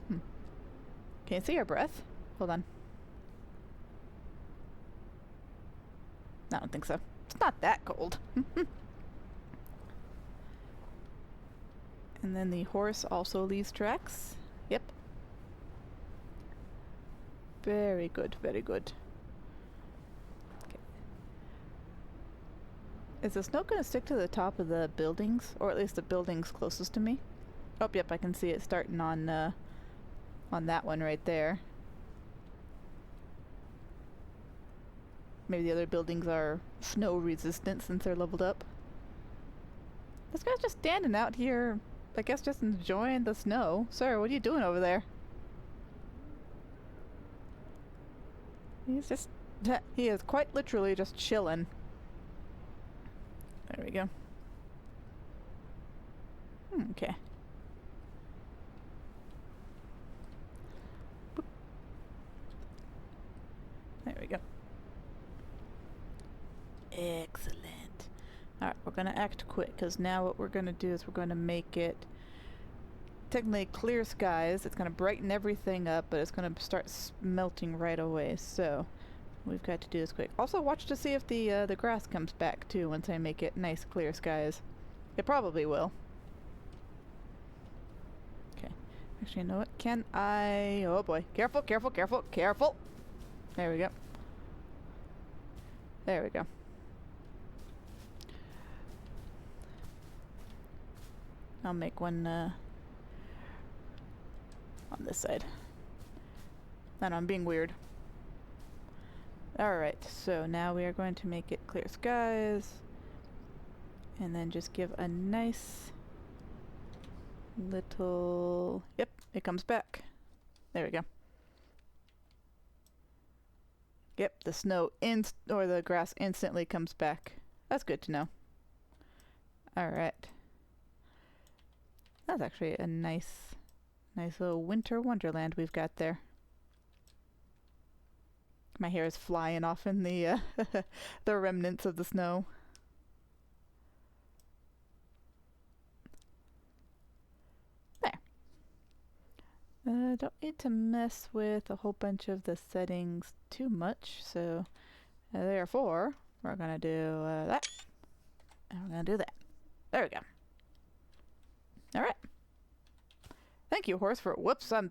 Can you see our breath? Hold on. I don't think so. It's not that cold. And then the horse also leaves tracks. Yep. Very good, very good. Okay. Is the snow going to stick to the top of the buildings? Or at least the buildings closest to me? Oh, yep, I can see it starting on that one right there. Maybe the other buildings are snow resistant since they're leveled up. This guy's just standing out here, I guess just enjoying the snow. Sir, what are you doing over there? He's just... he is quite literally just chilling. There we go. Okay. Boop. There we go. Excellent. Alright, we're going to act quick, because now what we're going to do is we're going to make it technically clear skies. It's going to brighten everything up, but it's going to start melting right away. So we've got to do this quick. Also, watch to see if the grass comes back too once I make it nice clear skies. It probably will. Okay. Actually, you know what? Can I... oh boy. Careful, careful, careful, careful! There we go. There we go. I'll make one on this side. I know, I'm being weird. Alright, so now we are going to make it clear skies. And then just give a nice little... yep, it comes back. There we go. Yep, the snow or the grass instantly comes back. That's good to know. Alright. That's actually a nice little winter wonderland we've got there. My hair is flying off in the the remnants of the snow. There. Don't need to mess with a whole bunch of the settings too much, so therefore we're gonna do that, and we're gonna do that. There we go. Alright. Thank you, horse, for... whoops, I'm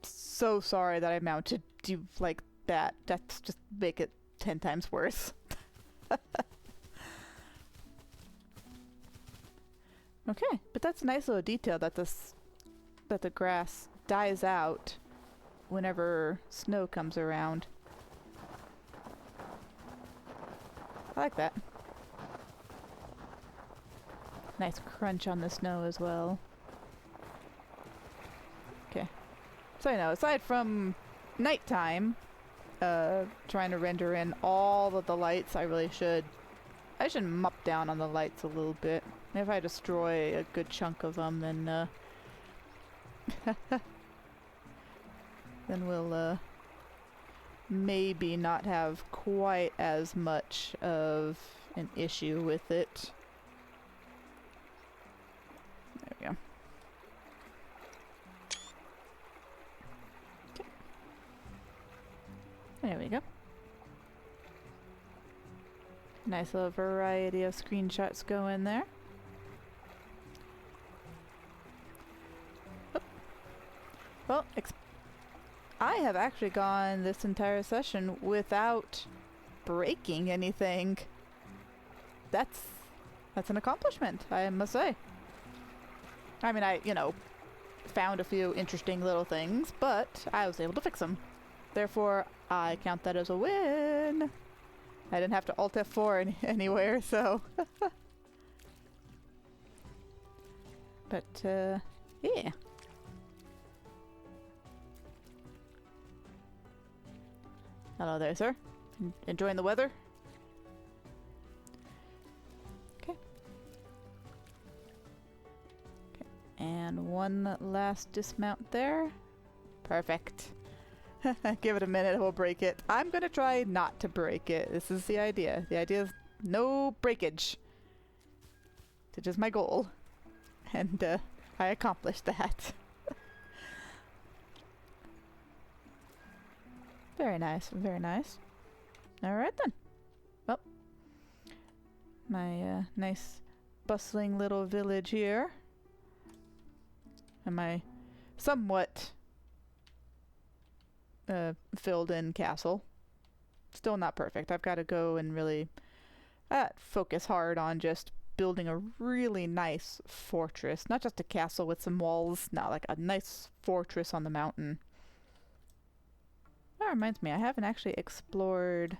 so sorry that I mounted you like that. That's just make it 10 times worse. Okay, but that's a nice little detail that that the grass dies out whenever snow comes around. I like that. Nice crunch on the snow as well. Okay. So, aside from nighttime, trying to render in all of the lights, I should mop down on the lights a little bit. If I destroy a good chunk of them, then, then we'll, maybe not have quite as much of an issue with it. There we go. Okay. There we go. Nice little variety of screenshots go in there. Oh. Well, I have actually gone this entire session without breaking anything. That's an accomplishment, I must say. I mean, I found a few interesting little things, but I was able to fix them. Therefore, I count that as a win. I didn't have to Alt F4 anywhere, so. But, yeah. Hello there, sir. Enjoying the weather? Okay. And one last dismount there. Perfect. Give it a minute, we'll break it. I'm gonna try not to break it. This is the idea. The idea is no breakage. Which is my goal. And I accomplished that. Very nice, very nice. Alright then. Well, my nice bustling little village here. And my somewhat filled in castle. Still not perfect. I've got to go and really focus hard on just building a really nice fortress. Not just a castle with some walls. No, like a nice fortress on the mountain. That reminds me, I haven't actually explored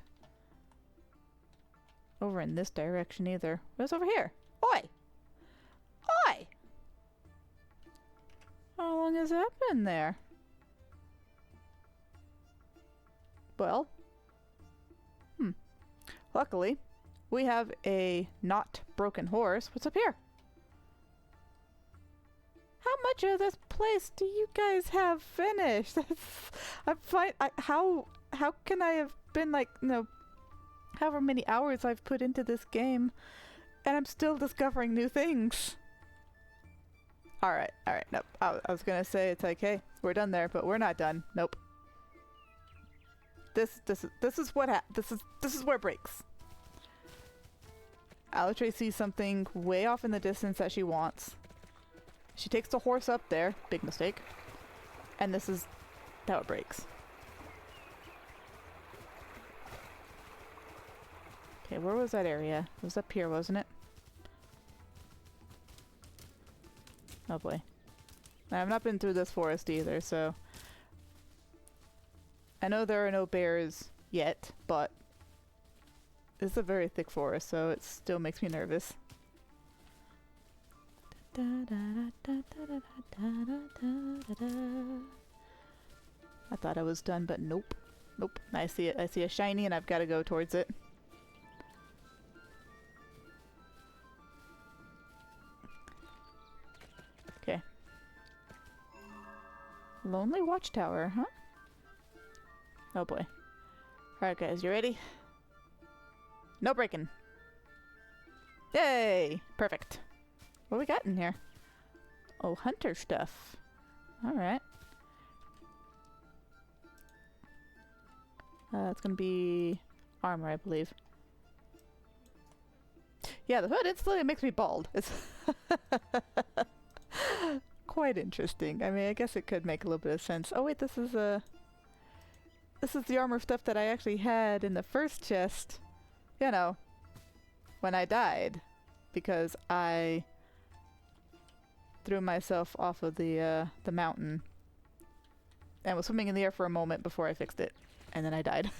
over in this direction either. What's over here? Oi! Oi! How long has that been there? Well, luckily, we have a not broken horse. What's up here? How much of this place do you guys have finished? I'm fine. How can I have been like, however many hours I've put into this game, and I'm still discovering new things. All right. Nope. I was gonna say it's like, hey, we're done there, but we're not done. Nope. This is what this is where it breaks. Alatrye sees something way off in the distance that she wants. She takes the horse up there, big mistake, and this is how it breaks. Okay, where was that area? It was up here, wasn't it? Oh boy. I've not been through this forest either, so I know there are no bears yet, but it's a very thick forest, so it still makes me nervous. I thought I was done, but nope. Nope. I see it. I see a shiny and I've got to go towards it. Okay. Lonely Watchtower, huh? Oh boy. Alright guys, you ready? No breaking. Yay! Perfect. What we got in here? Oh, hunter stuff. Alright. It's gonna be armor, I believe. Yeah, the hood instantly makes me bald. It's quite interesting. I mean, I guess it could make a little bit of sense. Oh wait, this is the armor stuff that I actually had in the first chest. You know, when I died. Because I threw myself off of the mountain and was swimming in the air for a moment before I fixed it, and then I died.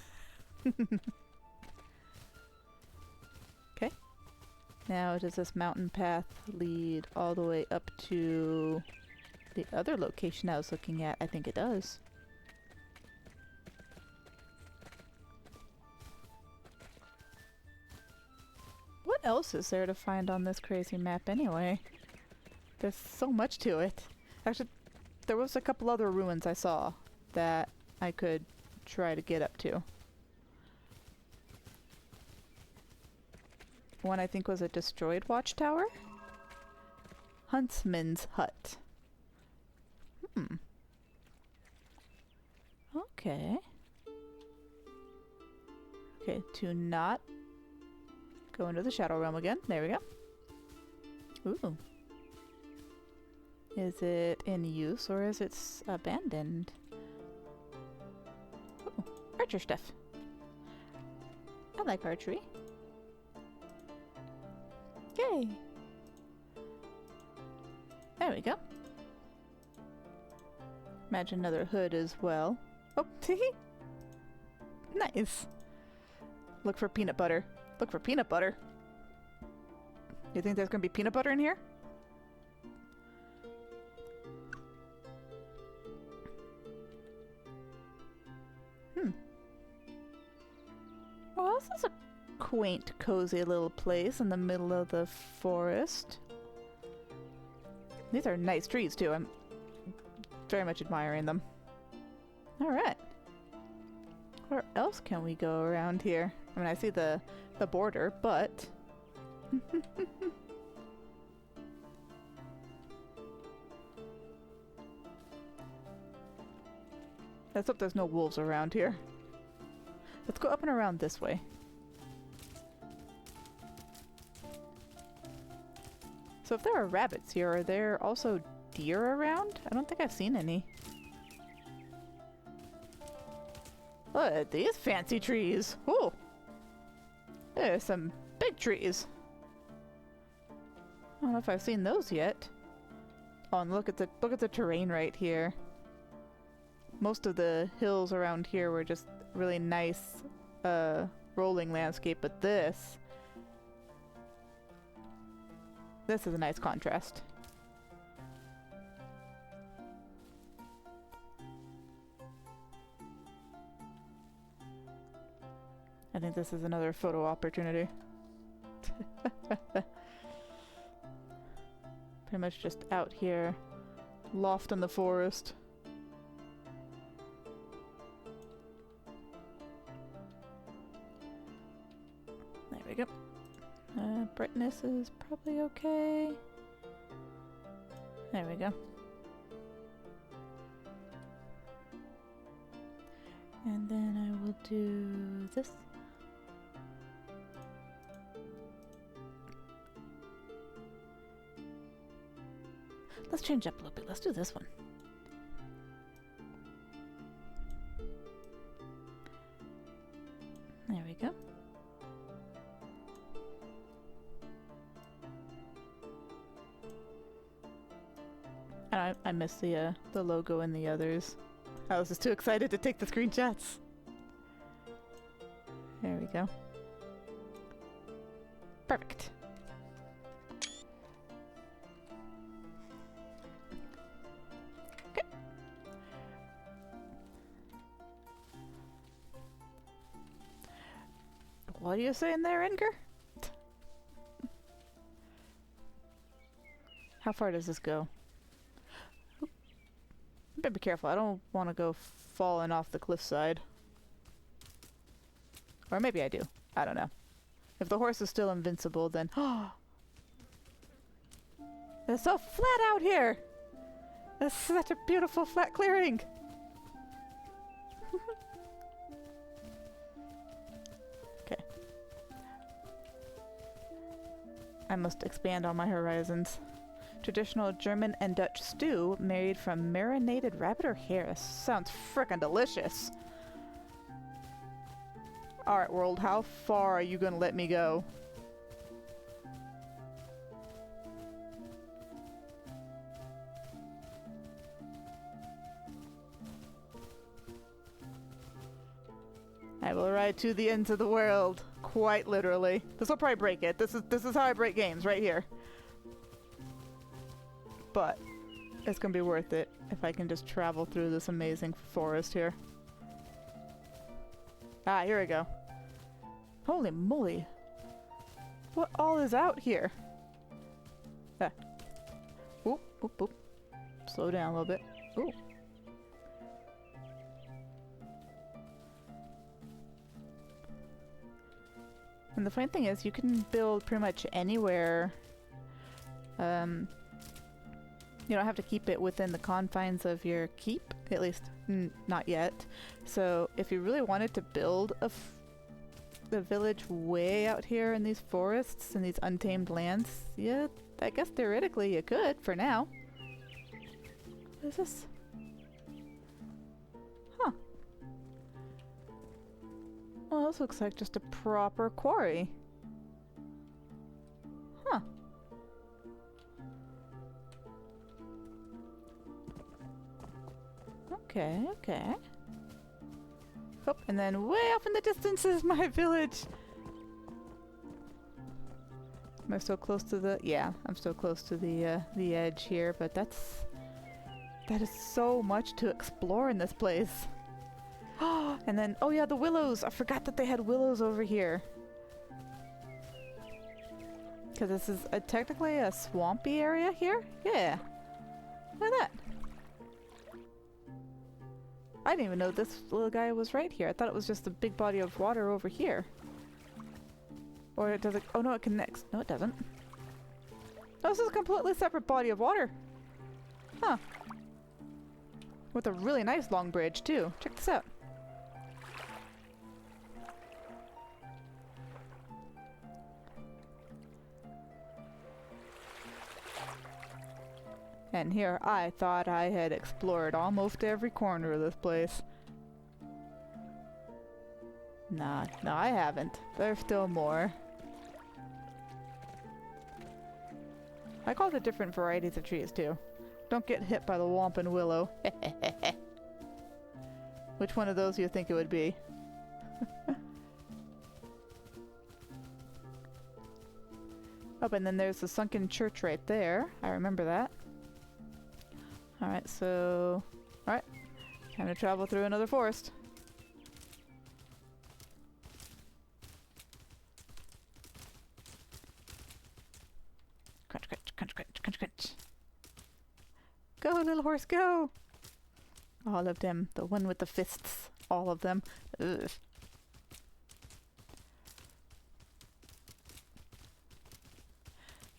Okay. Now does this mountain path lead all the way up to the other location I was looking at? I think it does. What else is there to find on this crazy map anyway? There's so much to it. Actually, there was a couple other ruins I saw that I could try to get up to. One I think was a destroyed watchtower. Huntsman's hut. Okay. Okay, to not go into the Shadow Realm again. There we go. Ooh. Is it in use or is it abandoned? Ooh, archer stuff. I like archery. Yay! There we go. Imagine another hood as well. Oh, nice. Look for peanut butter. Look for peanut butter. You think there's gonna be peanut butter in here? Well, this is a quaint, cozy little place in the middle of the forest. These are nice trees too. I'm very much admiring them. Alright. Where else can we go around here? I mean, I see the border, but... Let's hope there's no wolves around here. Let's go up and around this way. So if there are rabbits here, are there also deer around? I don't think I've seen any. Look at these fancy trees. Ooh. There's some big trees. I don't know if I've seen those yet. Oh, and look at the terrain right here. Most of the hills around here were just really nice rolling landscape, but this is a nice contrast. I think this is another photo opportunity. Pretty much just out here, loft in the forest. There we go. Brightness is probably okay. There we go. And then I will do this. Let's change up a little bit. Let's do this one. There we go. I missed the logo in the others. I was just too excited to take the screenshots. There we go. Perfect. Okay. What are you saying there, Edgar? How far does this go? Better be careful. I don't want to go falling off the cliffside. Or maybe I do. I don't know. If the horse is still invincible, then... It's so flat out here! It's such a beautiful flat clearing! Okay. I must expand on my horizons. Traditional German and Dutch stew made from marinated rabbit or hare. This sounds frickin' delicious. Alright, world, how far are you gonna let me go? I will ride to the ends of the world. Quite literally. This will probably break it. This is how I break games, right here. But it's gonna be worth it if I can just travel through this amazing forest here. Ah, here we go. Holy moly. What all is out here? Ah. Oop, oop, oop. Slow down a little bit. Ooh. And the funny thing is, you can build pretty much anywhere. You don't have to keep it within the confines of your keep, at least not yet. So if you really wanted to build the village way out here in these forests and these untamed lands, yeah, I guess theoretically you could for now. What is this? Huh. Well, this looks like just a proper quarry. Huh. Okay, okay. Oh, and then way off in the distance is my village. Am I still close to the... Yeah, I'm still close to the edge here, but that is so much to explore in this place. And then, oh yeah, the willows! I forgot that they had willows over here. Because this is technically a swampy area here? Yeah. Look at that. I didn't even know this little guy was right here. I thought it was just a big body of water over here. Or it doesn't... Oh no, it connects. No, it doesn't. Oh, this is a completely separate body of water. Huh. With a really nice long bridge, too. Check this out. And here I thought I had explored almost every corner of this place. Nah, no, I haven't. There's still more. I call it different varieties of trees too. Don't get hit by the whomping willow. Which one of those do you think it would be? Oh, and then there's the sunken church right there. I remember that. Alright, so... Alright. Time to travel through another forest. Crunch, crunch, crunch, crunch, crunch, crunch. Go, little horse, go! All of them. The one with the fists. All of them. Ugh.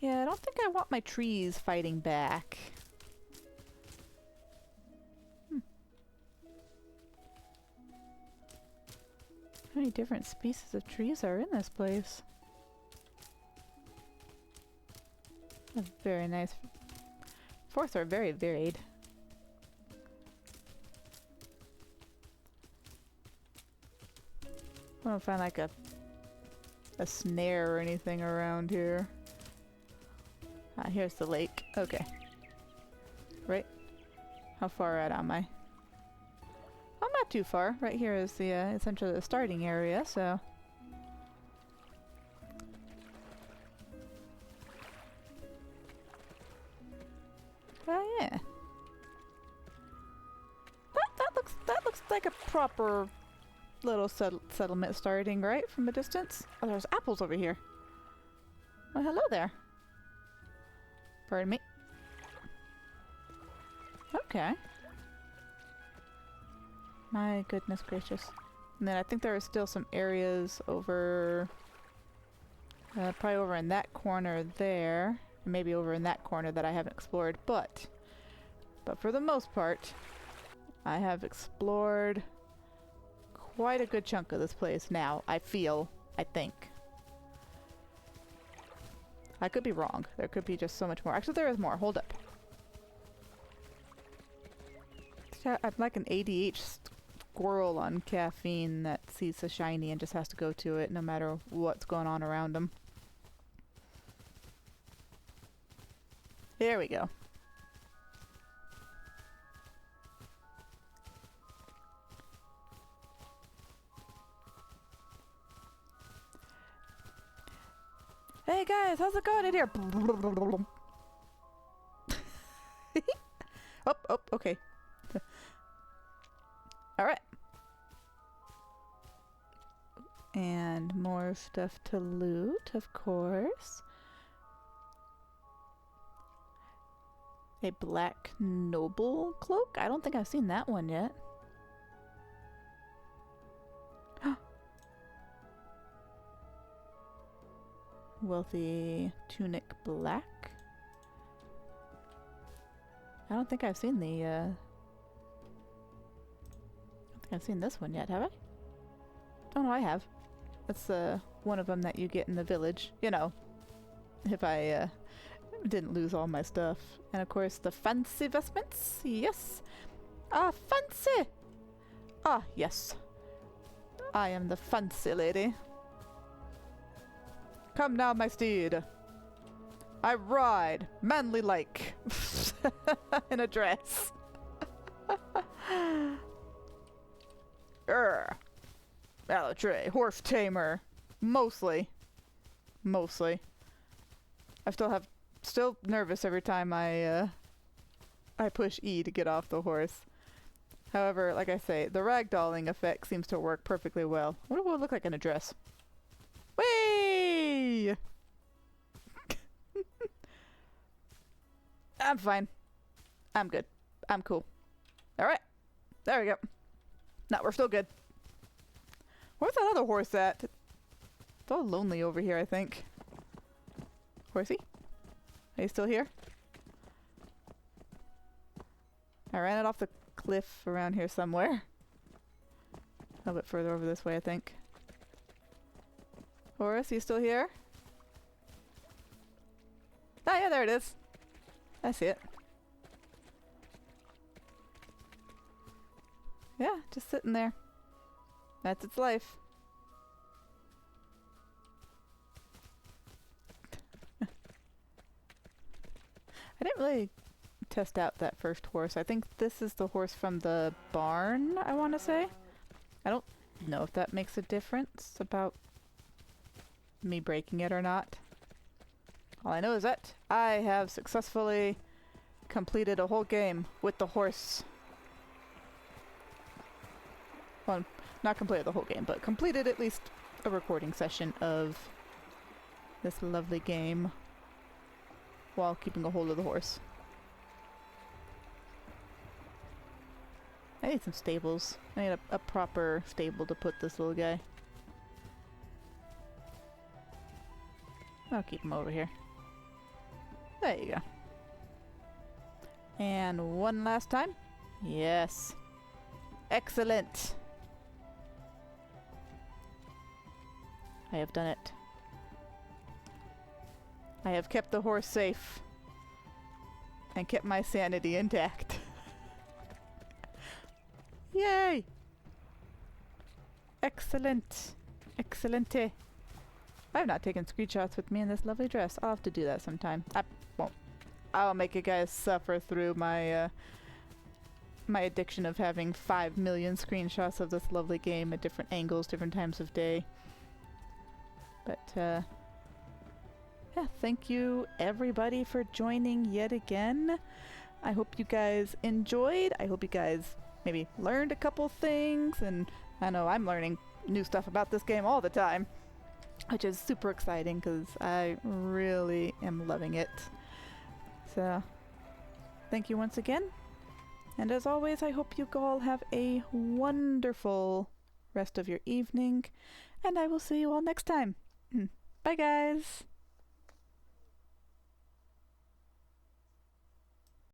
Yeah, I don't think I want my trees fighting back. How many different species of trees are in this place? That's very nice. Forests are very varied. I don't find like a snare or anything around here. Ah, here's the lake. Okay. Right? How far out am I? I'm not too far. Right here is the essentially the starting area, so... Oh yeah. That looks like a proper little settlement starting, right? From a distance. Oh, there's apples over here. Well, hello there. Pardon me. Okay. My goodness gracious. And then I think there are still some areas over... probably over in that corner there. Maybe over in that corner that I haven't explored. But for the most part, I have explored quite a good chunk of this place now. I think. I could be wrong. There could be just so much more. Actually, there is more. Hold up. I'm like an ADH squirrel on caffeine that sees a shiny and just has to go to it no matter what's going on around him. There we go. Hey guys, how's it going in here? Oh, okay. Alright. And more stuff to loot, of course. A black noble cloak? I don't think I've seen that one yet. Wealthy tunic black. I don't think I've seen the I don't think I've seen this one yet, have I? Oh no, I have. That's one of them that you get in the village. You know, if I didn't lose all my stuff. And of course the fancy vestments. Yes. Ah, fancy! Ah, yes. I am the fancy lady. Come now, my steed. I ride, manly like, in a dress. Alatrye, horse tamer. Mostly. I still nervous every time I push E to get off the horse. However, like I say, the ragdolling effect seems to work perfectly well. What will it look like in a dress? Whee! I'm fine. I'm good. I'm cool. Alright. There we go. No, we're still good. Where's that other horse at? It's all lonely over here, I think. Horsey? Are you still here? I ran it off the cliff around here somewhere. A little bit further over this way, I think. Horace, you still here? Oh yeah, there it is. I see it. Yeah, just sitting there. That's its life. I didn't really test out that first horse. I think this is the horse from the barn, I want to say. I don't know if that makes a difference about me breaking it or not. All I know is that I have successfully completed a whole game with the horse. Well, not completed the whole game, but completed at least a recording session of this lovely game while keeping a hold of the horse. I need some stables. I need a proper stable to put this little guy. I'll keep him over here. There you go. And one last time. Yes. Excellent. I have done it. I have kept the horse safe. And kept my sanity intact. Yay! Excellent. Excellente. I have not taken screenshots with me in this lovely dress. I'll have to do that sometime. I won't. I'll make you guys suffer through my my addiction of having 5 million screenshots of this lovely game at different angles, different times of day. But yeah, thank you everybody for joining yet again. I hope you guys enjoyed. I hope you guys maybe learned a couple things, and I know I'm learning new stuff about this game all the time, which is super exciting because I really am loving it. So, thank you once again. And as always, I hope you all have a wonderful rest of your evening. And I will see you all next time. Bye, guys.